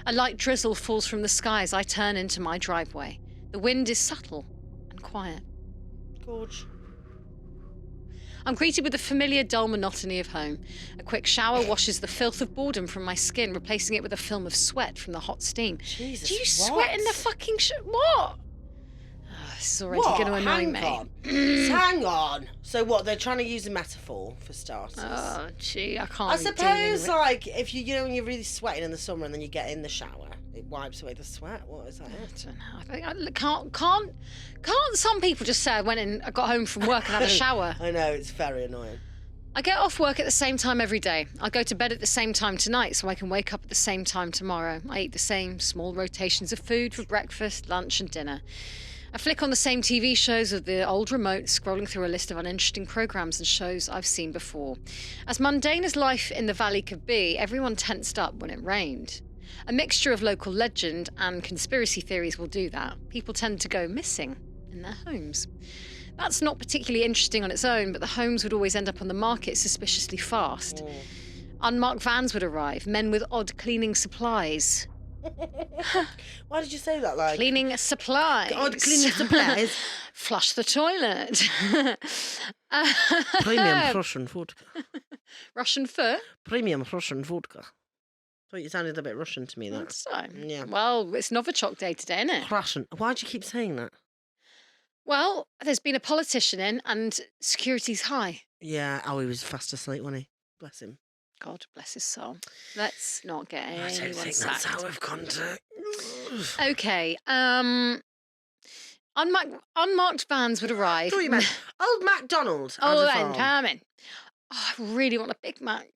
A light drizzle falls from the sky as I turn into my driveway. The wind is subtle and quiet. Gorge. I'm greeted with the familiar dull monotony of home. A quick shower washes the filth of boredom from my skin, replacing it with a film of sweat from the hot steam. Jesus, do you sweat in the fucking what? Oh, this is already going to annoy me. Hang on. So what? They're trying to use a metaphor for starters. Oh, gee, I can't. I suppose, like, if you when you're really sweating in the summer and then you get in the shower, it wipes away the sweat. What is that? I don't know. Can't some people just say I got home from work and had a shower? I know, it's very annoying. I get off work at the same time every day. I go to bed at the same time tonight so I can wake up at the same time tomorrow. I eat the same small rotations of food for breakfast, lunch and dinner. I flick on the same TV shows with the old remote, scrolling through a list of uninteresting programmes and shows I've seen before. As mundane as life in the valley could be, everyone tensed up when it rained. A mixture of local legend and conspiracy theories will do that. People tend to go missing in their homes. That's not particularly interesting on its own, but the homes would always end up on the market suspiciously fast. Unmarked vans would arrive, men with odd cleaning supplies. Why did you say that like? Cleaning supplies. Odd cleaning supplies. Flush the toilet. Premium Russian vodka. Russian fur? Premium Russian vodka. Thought you sounded a bit Russian to me, that. So. Yeah. Well, it's Novichok Day today, isn't it? Russian. Why do you keep saying that? Well, there's been a politician in and security's high. Yeah. Oh, he was fast asleep, wasn't he? Bless him. God bless his soul. Let's not get anyone sacked. I don't think that's how we've gone to... Okay. Unmarked vans would arrive. I thought you meant Old MacDonald. Oh, then coming. Oh, I really want a Big Mac.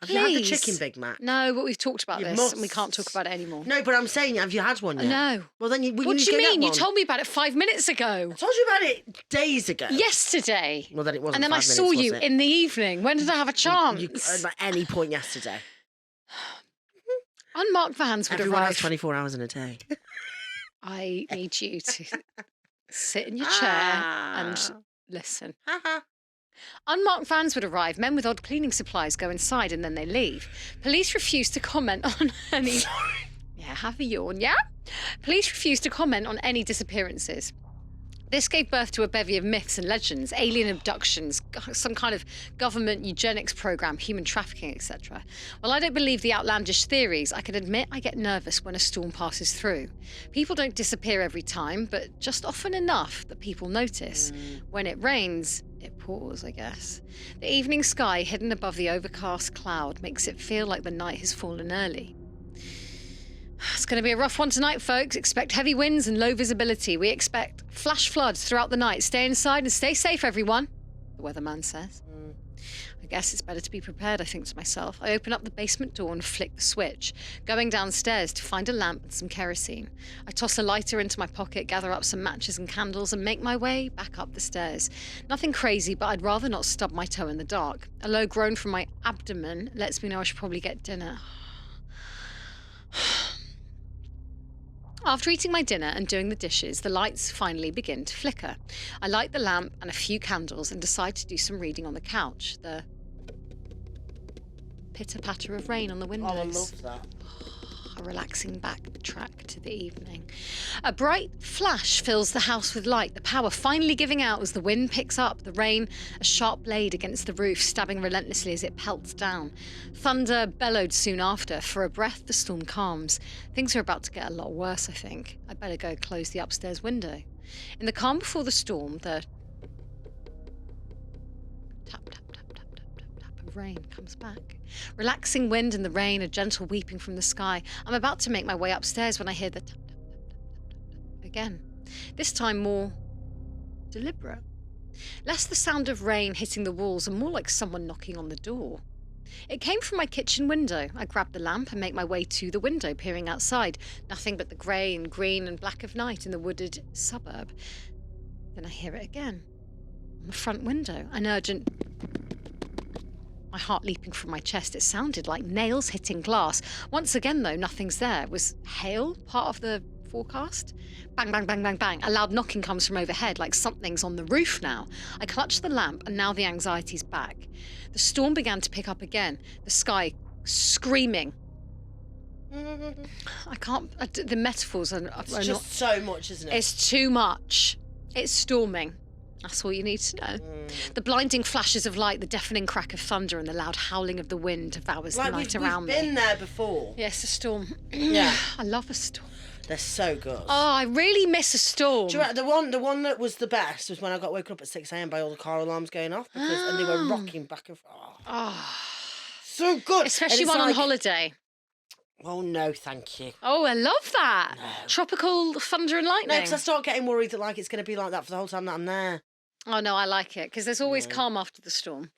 Have you had the chicken Big Mac? No, but we've talked about this and we can't talk about it anymore. No, but I'm saying, have you had one yet? No. Well, then what do you mean? You told me about it 5 minutes ago. I told you about it days ago. Yesterday. Well, then it wasn't. And then I saw you in the evening. When did I have a chance? At any point yesterday. Unmarked vans would Everyone arrive. has 24 hours in a day. I need you to sit in your chair and listen. Unmarked vans would arrive. Men with odd cleaning supplies go inside and then they leave. Police refuse to comment on any... Yeah, have a yawn, yeah? Police refuse to comment on any disappearances. This gave birth to a bevy of myths and legends, alien abductions, some kind of government eugenics program, human trafficking, etc. While I don't believe the outlandish theories, I can admit I get nervous when a storm passes through. People don't disappear every time, but just often enough that people notice. When it rains, it pours, I guess. The evening sky hidden above the overcast cloud makes it feel like the night has fallen early. It's going to be a rough one tonight, folks. Expect heavy winds and low visibility. We expect flash floods throughout the night. Stay inside and stay safe, everyone, the weatherman says. I guess it's better to be prepared, I think to myself. I open up the basement door and flick the switch, going downstairs to find a lamp and some kerosene. I toss a lighter into my pocket, gather up some matches and candles, and make my way back up the stairs. Nothing crazy, but I'd rather not stub my toe in the dark. A low groan from my abdomen lets me know I should probably get dinner. After eating my dinner and doing the dishes, the lights finally begin to flicker. I light the lamp and a few candles and decide to do some reading on the couch. The pitter-patter of rain on the windows. Oh, I love that. A relaxing backtrack to the evening. A bright flash fills the house with light, the power finally giving out as the wind picks up, the rain a sharp blade against the roof, stabbing relentlessly as it pelts down. Thunder bellowed soon after. For a breath, the storm calms. Things are about to get a lot worse, I think. I'd better go close the upstairs window. In the calm before the storm, the tap, tap, tap, tap, tap, tap, tap of rain comes back. Relaxing wind and the rain, a gentle weeping from the sky. I'm about to make my way upstairs when I hear the tap, tap, tap, tap, tap, tap again. This time more deliberate. Less the sound of rain hitting the walls and more like someone knocking on the door. It came from my kitchen window. I grab the lamp and make my way to the window, peering outside. Nothing but the grey and green and black of night in the wooded suburb. Then I hear it again. On the front window, an urgent... My heart leaping from my chest. It sounded like nails hitting glass. Once again, though, nothing's there. Was hail part of the forecast? Bang, bang, bang, bang, bang. A loud knocking comes from overhead, like something's on the roof now. I clutch the lamp, and now the anxiety's back. The storm began to pick up again, the sky screaming. I can't... the metaphors are just not, so much, isn't it? It's too much. It's storming. That's all you need to know. The blinding flashes of light, the deafening crack of thunder, and the loud howling of the wind devours the night around me. We've been there before. Yes, a storm. Yeah. I love a storm. They're so good. Oh, I really miss a storm. Do you know, the one that was the best was when I got woken up at 6 a.m. by all the car alarms going off and they were rocking back and forth. Oh. So good. Especially one on holiday. Oh, no, thank you. Oh, I love that. No. Tropical thunder and lightning. No, because I start getting worried that it's going to be like that for the whole time that I'm there. Oh, no, I like it, because there's always calm after the storm.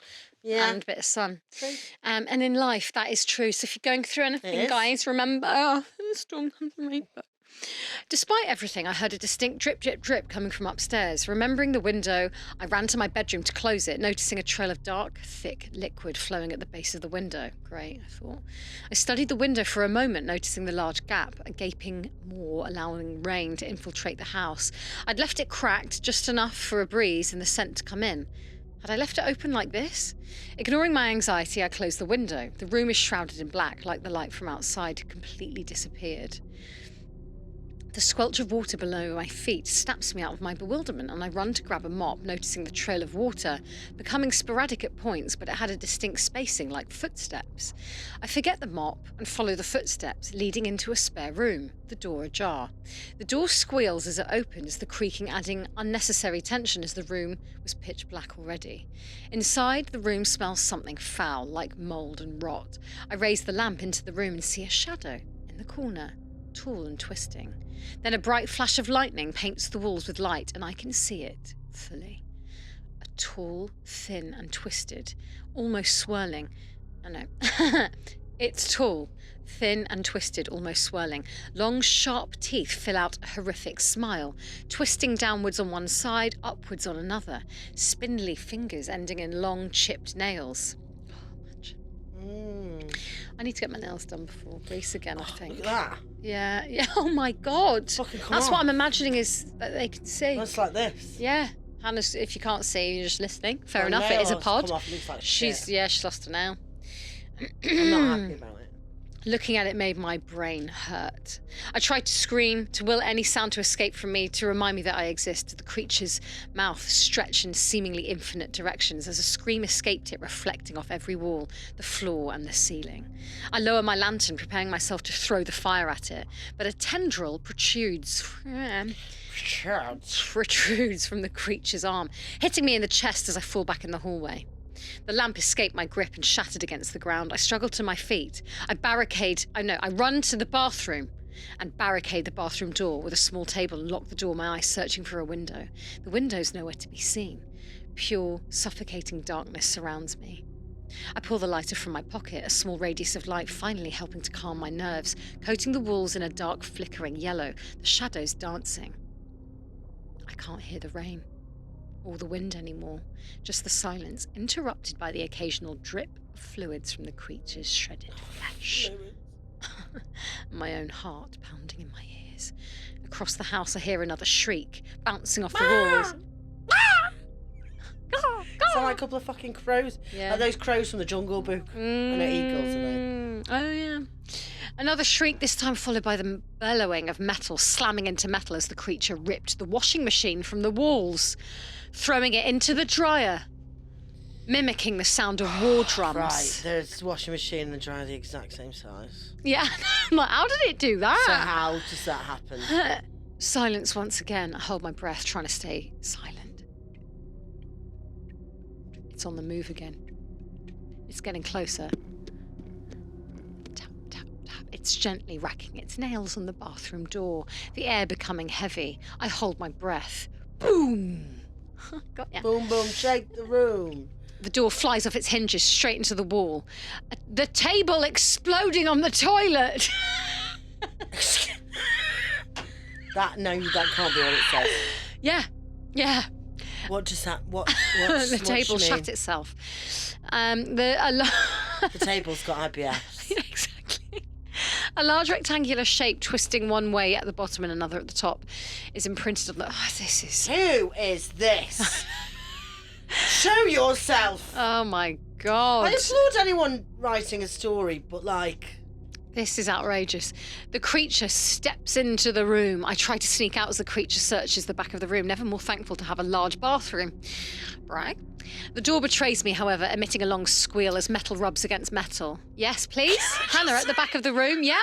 Yeah. And a bit of sun. True. And in life, that is true. So if you're going through anything, guys, remember, the storm comes from rainbow. Despite everything, I heard a distinct drip, drip, drip coming from upstairs. Remembering the window, I ran to my bedroom to close it, noticing a trail of dark, thick liquid flowing at the base of the window. Great, I thought. I studied the window for a moment, noticing the large gap, a gaping maw allowing rain to infiltrate the house. I'd left it cracked, just enough for a breeze and the scent to come in. Had I left it open like this? Ignoring my anxiety, I closed the window. The room is shrouded in black, like the light from outside had completely disappeared. The squelch of water below my feet snaps me out of my bewilderment, and I run to grab a mop, noticing the trail of water, becoming sporadic at points, but it had a distinct spacing like footsteps. I forget the mop and follow the footsteps, leading into a spare room, the door ajar. The door squeals as it opens, the creaking adding unnecessary tension as the room was pitch black already. Inside, the room smells something foul, like mould and rot. I raise the lamp into the room and see a shadow in the corner, tall and twisting. Then a bright flash of lightning paints the walls with light, and I can see it fully. A tall, thin and twisted, almost swirling, I know. It's tall, thin and twisted, almost swirling. Long, sharp teeth fill out a horrific smile, twisting downwards on one side, upwards on another. Spindly fingers ending in long, chipped nails. I need to get my nails done before Greece again, I think. Look at that. Yeah. Oh my God. That's what I'm imagining is that they can see. That's like this. Yeah. Hannah, if you can't see, you're just listening. Fair enough, it is a pod. Come off, looks like She's lost a nail. I'm not happy about it. Looking at it made my brain hurt. I tried to scream, to will any sound to escape from me, to remind me that I exist. The creature's mouth stretched in seemingly infinite directions as a scream escaped it, reflecting off every wall, the floor and the ceiling. I lower my lantern, preparing myself to throw the fire at it, but a tendril protrudes from the creature's arm, hitting me in the chest as I fall back in the hallway. The lamp escaped my grip and shattered against the ground. I struggled to my feet. I run to the bathroom and barricade the bathroom door with a small table and lock the door, my eyes searching for a window. The window's nowhere to be seen. Pure, suffocating darkness surrounds me. I pull the lighter from my pocket, a small radius of light finally helping to calm my nerves, coating the walls in a dark, flickering yellow, the shadows dancing. I can't hear the rain or the wind anymore, just the silence, interrupted by the occasional drip of fluids from the creature's shredded flesh. My own heart pounding in my ears. Across the house I hear another shriek, bouncing off the walls. Sound like a couple of fucking crows. Yeah. Like those crows from the Jungle Book. And they're eagles, are they? Oh, yeah. Another shriek, this time followed by the bellowing of metal slamming into metal as the creature ripped the washing machine from the walls, throwing it into the dryer, mimicking the sound of war drums. Right, there's the washing machine and the dryer the exact same size. Yeah, I'm like, how did it do that? So how does that happen? Silence once again. I hold my breath, trying to stay silent. It's on the move again. It's getting closer. Tap, tap, tap. It's gently racking its nails on the bathroom door, the air becoming heavy. I hold my breath. Boom! Got ya. Boom, boom, shake the room. The door flies off its hinges straight into the wall. The table exploding on the toilet. That can't be what it says. Yeah. What does that? The table shut itself. The table's got IBS. Yeah, exactly. A large rectangular shape twisting one way at the bottom and another at the top is imprinted on the... this is... Who is this? Show yourself. Oh my God. I applaud anyone writing a story, but like... This is outrageous. The creature steps into the room. I try to sneak out as the creature searches the back of the room, never more thankful to have a large bathroom. Brag. The door betrays me, however, emitting a long squeal as metal rubs against metal. Yes, please? Hannah at the back of the room, yep.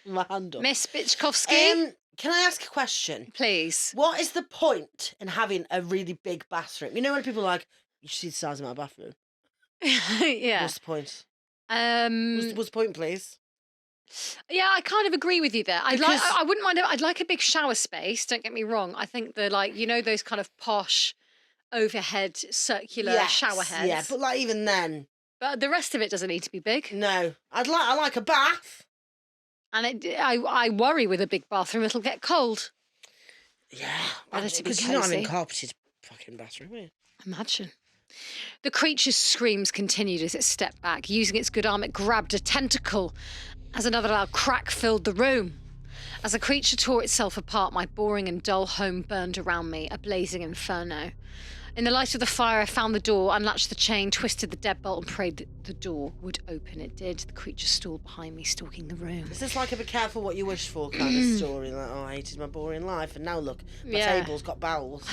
My hand up. Miss Bitchkovsky? Can I ask a question? Please. What is the point in having a really big bathroom? You know when people are like, you should see the size of my bathroom? Yeah. What's the point? What's the point, please? Yeah, I kind of agree with you there. I wouldn't mind. I'd like a big shower space. Don't get me wrong. I think those kind of posh, overhead, circular shower heads. Yeah, but even then. But the rest of it doesn't need to be big. No, I like a bath. And I worry with a big bathroom it'll get cold. Yeah, because you're not having carpeted fucking bathroom, are you? Imagine. The creature's screams continued as it stepped back. Using its good arm, it grabbed a tentacle as another loud crack filled the room. As the creature tore itself apart, my boring and dull home burned around me, a blazing inferno. In the light of the fire, I found the door, unlatched the chain, twisted the deadbolt and prayed that the door would open. It did. The creature stood behind me, stalking the room. Is this like a be careful what you wish for kind of story? Like, I hated my boring life, and now look, my table's got bowels.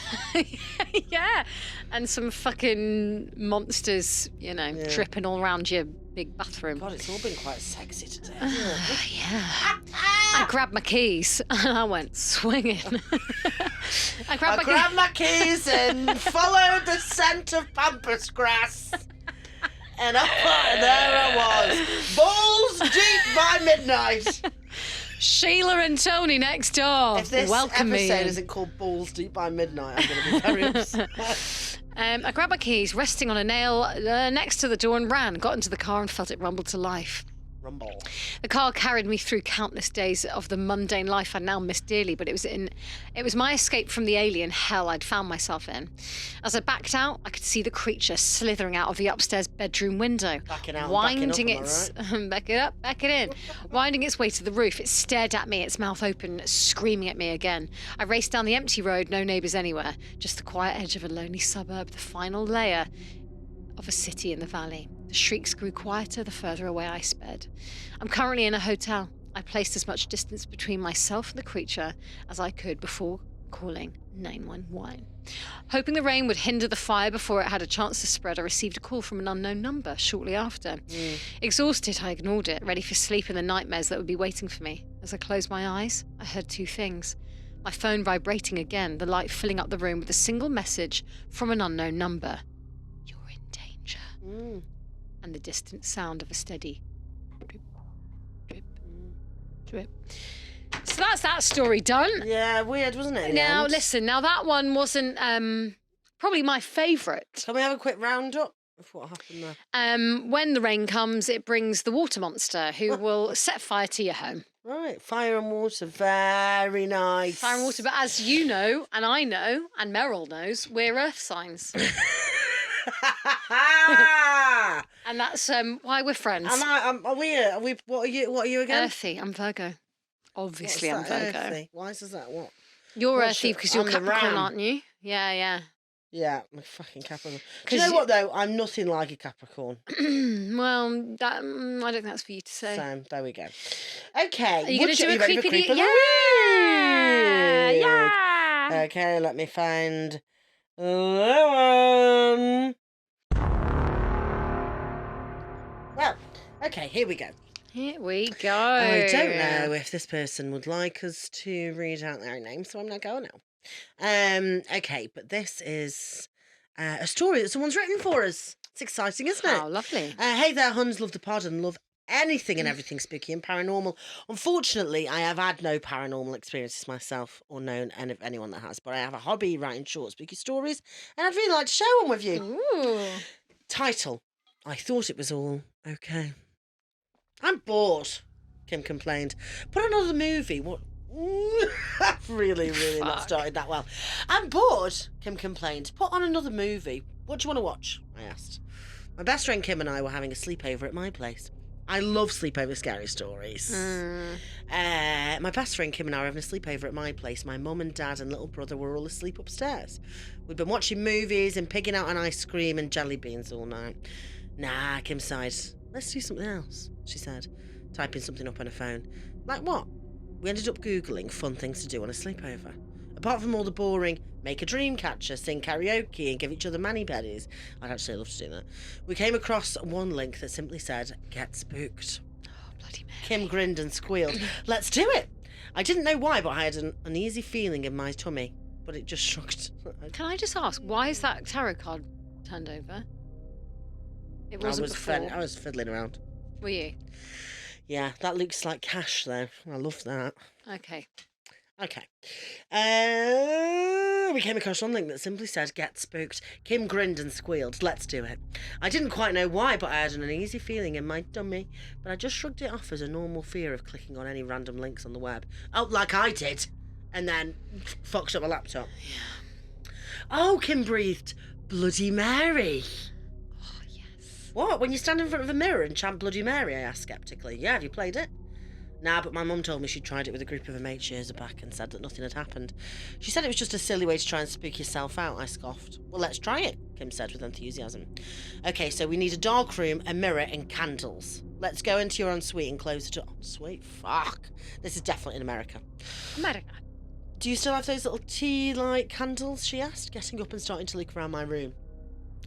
Yeah, and some fucking monsters, tripping all around your big bathroom. God, it's all been quite sexy today. Yeah. I grabbed my keys and I went swinging. I grabbed my keys and followed the scent of pampas grass. And there I was, balls deep by midnight. Sheila and Tony next door. If this welcome episode me isn't called Balls Deep by Midnight, I'm going to be very upset. I grabbed my keys, resting on a nail next to the door, and ran. Got into the car and felt it rumble to life. Rumble. The car carried me through countless days of the mundane life I now miss dearly, but it was my escape from the alien hell I'd found myself in. As I backed out, I could see the creature slithering out of the upstairs bedroom window, backing out, winding backing up, its back it up, back it in, winding its way to the roof. It stared at me, its mouth open, screaming at me again. I raced down the empty road, no neighbours anywhere, just the quiet edge of a lonely suburb, the final layer of a city in the valley. The shrieks grew quieter the further away I sped. I'm currently in a hotel. I placed as much distance between myself and the creature as I could before calling 911. Hoping the rain would hinder the fire before it had a chance to spread, I received a call from an unknown number shortly after. Exhausted, I ignored it, ready for sleep and the nightmares that would be waiting for me. As I closed my eyes, I heard two things. My phone vibrating again, the light filling up the room with a single message from an unknown number. You're in danger. And the distant sound of a steady drip, drip, drip. So that's that story done. Yeah, weird, wasn't it? Now, listen, that one wasn't probably my favourite. Can we have a quick roundup of what happened there? When the rain comes, it brings the water monster who will set fire to your home. Right, fire and water, very nice. Fire and water, but as you know, and I know, and Meryl knows, we're earth signs. And that's why we're friends. And are we? What are you again? Earthy. I'm Virgo. Obviously, I'm Virgo. Earthy? Why is that? What? You're earthy because you're Capricorn, aren't you? Yeah. Yeah, I'm a fucking Capricorn. Do you know what though? I'm nothing like a Capricorn. Well, I don't think that's for you to say. So there we go. Okay. Are you going to do a creepy? Yeah. Okay, let me find. Well, okay, here we go. Here we go. I don't know if this person would like us to read out their name, so I'm not going now. Okay, but this is a story that someone's written for us. It's exciting, isn't it? Oh, lovely. Hey there, Huns. Love the pod and love anything and everything spooky and paranormal. Unfortunately, I have had no paranormal experiences myself or known anyone that has, but I have a hobby writing short spooky stories and I'd really like to share one with you. Ooh. Title: I thought it was all okay. I'm bored, Kim complained. Put another movie. What? I've really not started that well. I'm bored, Kim complained. Put on another movie. What do you want to watch? I asked. My best friend Kim and I were having a sleepover at my place. I love sleepover scary stories. My best friend Kim and I were having a sleepover at my place. My mum and dad and little brother were all asleep upstairs. We'd been watching movies and pigging out on ice cream and jelly beans all night. Nah, Kim sighed. Let's do something else, she said, typing something up on her phone. Like what? We ended up Googling fun things to do on a sleepover. Apart from all the boring, make a dream catcher, sing karaoke and give each other mani-pedis. I'd actually love to do that. We came across one link that simply said, get spooked. Oh, bloody Mary. Kim grinned and squealed. Let's do it. I didn't know why, but I had an uneasy feeling in my tummy. But it just shrugged. Can I just ask, why is that tarot card turned over? It wasn't before. I was fiddling around. Were you? Yeah, that looks like cash though. I love that. Okay. We came across something that simply said, get spooked. Kim grinned and squealed. Let's do it. I didn't quite know why, but I had an uneasy feeling in my tummy. But I just shrugged it off as a normal fear of clicking on any random links on the web. Oh, like I did. And then fucked up my laptop. Yeah. Oh, Kim breathed. Bloody Mary. Oh, yes. What? When you stand in front of a mirror and chant Bloody Mary? I asked sceptically. Yeah, have you played it? Nah, but my mum told me she'd tried it with a group of her mates years back and said that nothing had happened. She said it was just a silly way to try and spook yourself out, I scoffed. Well, let's try it, Kim said with enthusiasm. Okay, so we need a dark room, a mirror and candles. Let's go into your ensuite and close the door. Ensuite? Fuck. This is definitely in America. America. Do you still have those little tea-light candles, she asked, getting up and starting to look around my room.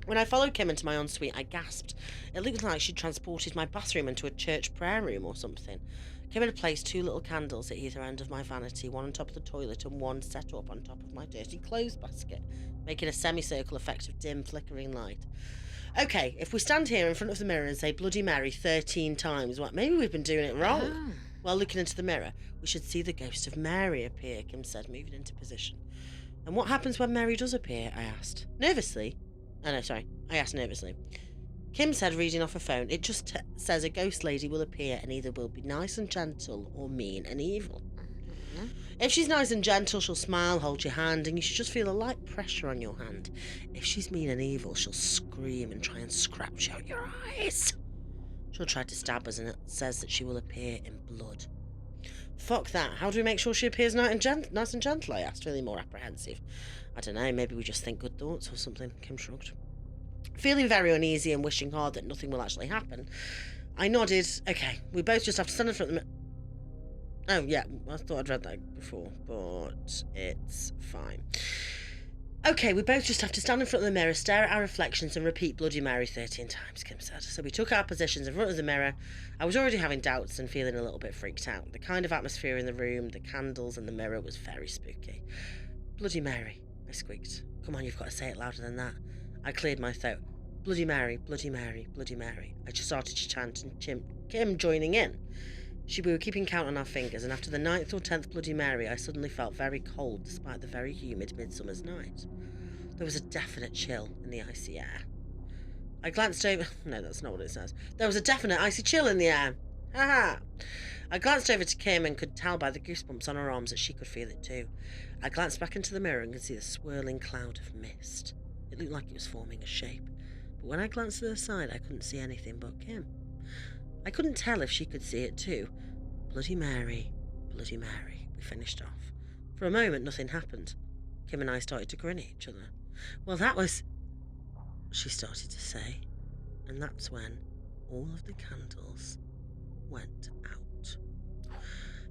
When I followed Kim into my ensuite, I gasped. It looked like she'd transported my bathroom into a church prayer room or something. Kim had placed 2 little candles at either end of my vanity, one on top of the toilet and one set up on top of my dirty clothes basket, making a semicircle effect of dim, flickering light. Okay, if we stand here in front of the mirror and say Bloody Mary 13 times, well, maybe we've been doing it wrong. Oh. While looking into the mirror, we should see the ghost of Mary appear, Kim said, moving into position. And what happens when Mary does appear? I asked. Nervously, Oh, no, sorry. I asked nervously. Kim said, reading off her phone, it just says a ghost lady will appear and either will be nice and gentle or mean and evil. Mm-hmm. If she's nice and gentle, she'll smile, hold your hand, and you should just feel a light pressure on your hand. If she's mean and evil, she'll scream and try and scratch out your eyes. She'll try to stab us, and it says that she will appear in blood. Fuck that. How do we make sure she appears nice and gentle? I asked, feeling more apprehensive. I don't know, maybe we just think good thoughts or something, Kim shrugged. Feeling very uneasy and wishing hard that nothing will actually happen, I nodded. Okay, we both just have to stand in front of them. Oh, yeah, I thought I'd read that before, but it's fine. Okay, we both just have to stand in front of the mirror, stare at our reflections and repeat Bloody Mary 13 times, Kim said. So we took our positions in front of the mirror. I was already having doubts and feeling a little bit freaked out. The kind of atmosphere in the room, the candles and the mirror was very spooky. Bloody Mary, I squeaked. Come on, you've got to say it louder than that. I cleared my throat. Bloody Mary, Bloody Mary, Bloody Mary. I just started to chant and Kim joining in. We were keeping count on our fingers, and after the 9th or 10th Bloody Mary, I suddenly felt very cold despite the very humid midsummer's night. There was a definite chill in the icy air. I glanced over... No, that's not what it says. There was a definite icy chill in the air. Ha ha! I glanced over to Kim and could tell by the goosebumps on her arms that she could feel it too. I glanced back into the mirror and could see a swirling cloud of mist. It looked like it was forming a shape. But when I glanced to the side, I couldn't see anything but Kim. I couldn't tell if she could see it too. Bloody Mary, Bloody Mary, we finished off. For a moment, nothing happened. Kim and I started to grin at each other. Well, that was... she started to say. And that's when all of the candles went out.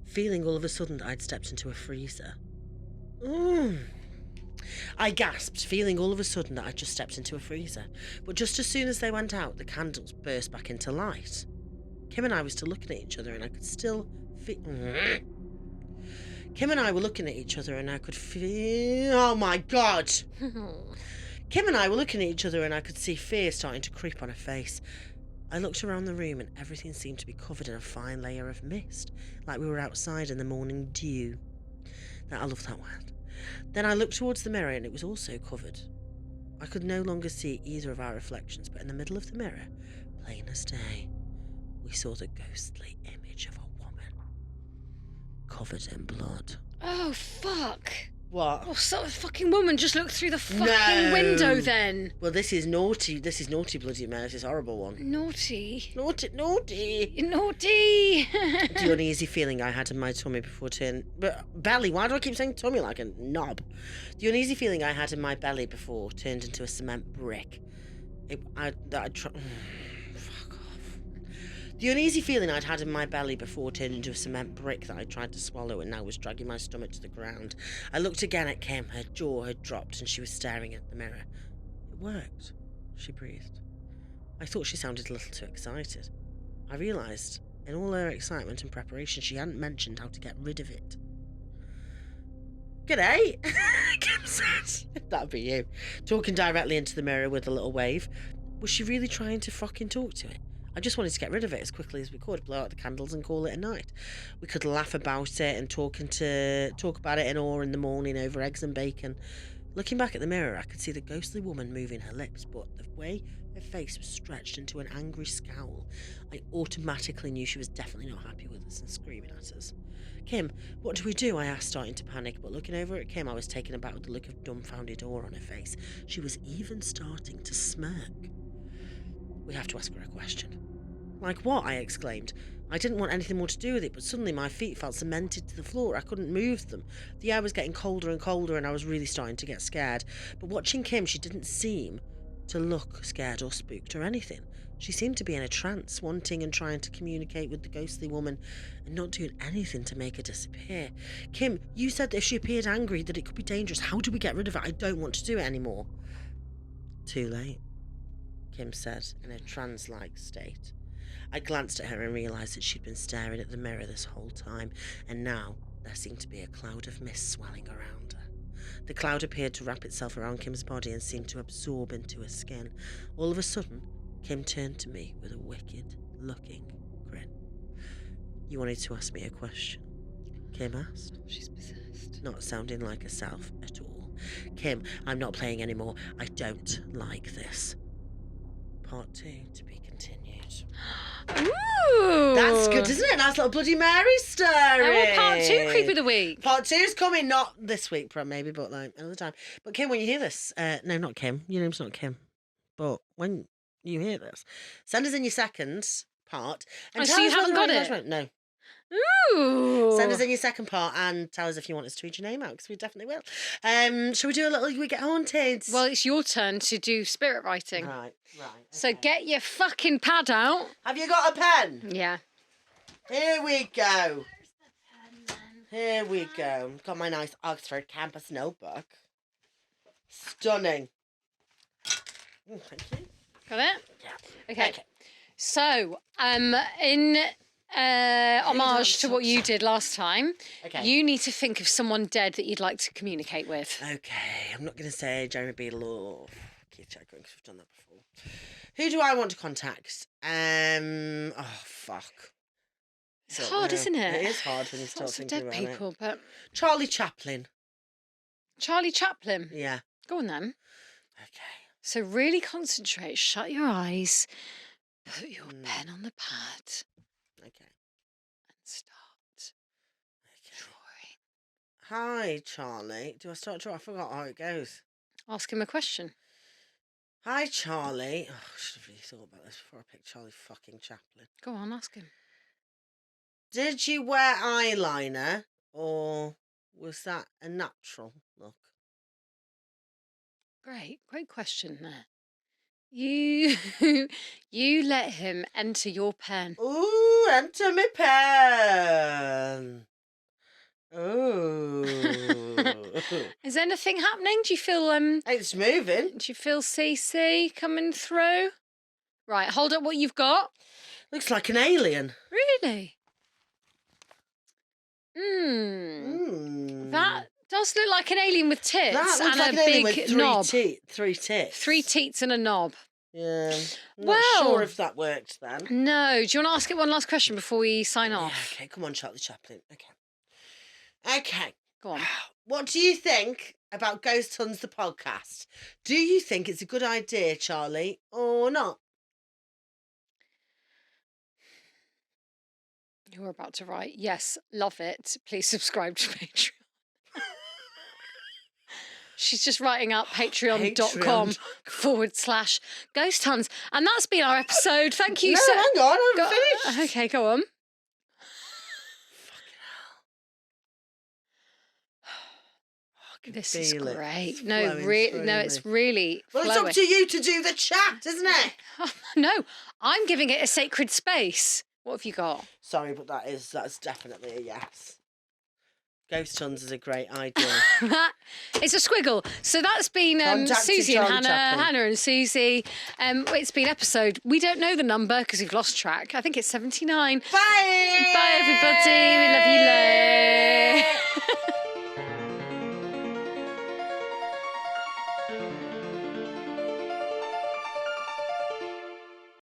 Feeling all of a sudden that I'd stepped into a freezer. I gasped, feeling all of a sudden that I'd just stepped into a freezer. But just as soon as they went out, the candles burst back into light. Kim and I were still looking at each other and I could still feel... Kim and I were looking at each other and I could feel... Oh my God! Kim and I were looking at each other and I could see fear starting to creep on her face. I looked around the room and everything seemed to be covered in a fine layer of mist, like we were outside in the morning dew. I love that word. Then I looked towards the mirror and it was also covered. I could no longer see either of our reflections, but in the middle of the mirror, plain as day, we saw the ghostly image of a woman, covered in blood. Oh, fuck. What? Oh, so a fucking woman just looked through the fucking window then. Well, this is naughty. This is naughty Bloody Mary. This is a horrible one. Naughty. Naughty. Naughty. The uneasy feeling I had in my tummy before turning... belly. Why do I keep saying tummy like a knob? The uneasy feeling I had in my belly before turned into a cement brick. The uneasy feeling I'd had in my belly before turned into a cement brick that I tried to swallow and now was dragging my stomach to the ground. I looked again at Kim. Her jaw had dropped and she was staring at the mirror. It worked, she breathed. I thought she sounded a little too excited. I realised, in all her excitement and preparation, she hadn't mentioned how to get rid of it. G'day, Kim said. That'd be you. Talking directly into the mirror with a little wave. Was she really trying to fucking talk to it? I just wanted to get rid of it as quickly as we could, blow out the candles and call it a night. We could laugh about it and talk about it in awe in the morning over eggs and bacon. Looking back at the mirror, I could see the ghostly woman moving her lips, but the way her face was stretched into an angry scowl, I automatically knew she was definitely not happy with us and screaming at us. Kim, what do we do? I asked, starting to panic, but looking over at Kim, I was taken aback with the look of dumbfounded awe on her face. She was even starting to smirk. We have to ask her a question. Like what? I exclaimed. I didn't want anything more to do with it, but suddenly my feet felt cemented to the floor. I couldn't move them. The air was getting colder and colder, and I was really starting to get scared. But watching Kim, she didn't seem to look scared or spooked or anything. She seemed to be in a trance, wanting and trying to communicate with the ghostly woman and not doing anything to make her disappear. Kim, you said that if she appeared angry that it could be dangerous. How do we get rid of it? I don't want to do it anymore. Too late, Kim said in a trance-like state. I glanced at her and realised that she'd been staring at the mirror this whole time, and now there seemed to be a cloud of mist swelling around her. The cloud appeared to wrap itself around Kim's body and seemed to absorb into her skin. All of a sudden, Kim turned to me with a wicked-looking grin. You wanted to ask me a question? Kim asked. She's possessed. Not sounding like herself at all. Kim, I'm not playing anymore. I don't like this. Part 2 to be continued. Ooh. That's good, isn't it? Nice little Bloody Mary story. Oh, part 2 creep of the week. Part 2 is coming, not this week, maybe, but like another time. But Kim, when you hear this, no, not Kim. Your name's not Kim. But when you hear this, send us in your second part. And so you haven't got it? No. Ooh. Send us in your second part and tell us if you want us to read your name out, because we definitely will. Shall we do a little We Get Haunted? Well, it's your turn to do spirit writing. Right. Okay. So get your fucking pad out. Have you got a pen? Yeah. Here we go. Here we go. Got my nice Oxford campus notebook. Stunning. Thank you. Got it? Yeah. Okay. So, in homage to what you did last time, you need to think of someone dead that you'd like to communicate with. Okay. I'm not going to say Jeremy Beadle or Keith Chagrin, because we've done that before. Who do I want to contact? Oh, fuck. It's hard, isn't it? It is hard when you start thinking about people, but Charlie Chaplin. Charlie Chaplin? Yeah. Go on then. Okay. So really concentrate, shut your eyes, put your pen on the pad. Okay. And start drawing. Hi, Charlie. Do I start drawing? I forgot how it goes. Ask him a question. Hi, Charlie. Oh, I should have really thought about this before I picked Charlie fucking Chaplin. Go on, ask him. Did you wear eyeliner, or was that a natural look? Great question there. You let him enter your pen. Ooh, enter me pen. Ooh. Is anything happening? Do you feel It's moving. Do you feel CC coming through? Right, hold up what you've got. Looks like an alien. Really? That does look like an alien with tits and like an a alien big with knob. Three tits. 3 teats and a knob. Yeah. I'm not sure if that worked then. No. Do you want to ask it one last question before we sign off? Okay, come on, Charlie Chaplin. Okay. Go on. What do you think about Ghost Huns, the podcast? Do you think it's a good idea, Charlie, or not? You're about to write, yes, love it. Please subscribe to Patreon. She's just writing up patreon.com/Ghost Huns. And that's been our episode. Thank you. No, hang on, I haven't finished. Okay, go on. This is great. No, it's really well, flowing. it's up to you to do the chat, isn't it? No, I'm giving it a sacred space. What have you got? Sorry, but that's definitely a yes. Ghost Huns is a great idea. It's a squiggle. So that's been Susie and Hannah and Susie. It's been episode, we don't know the number because we've lost track. I think it's 79. Bye! Bye, everybody. We love you, loads.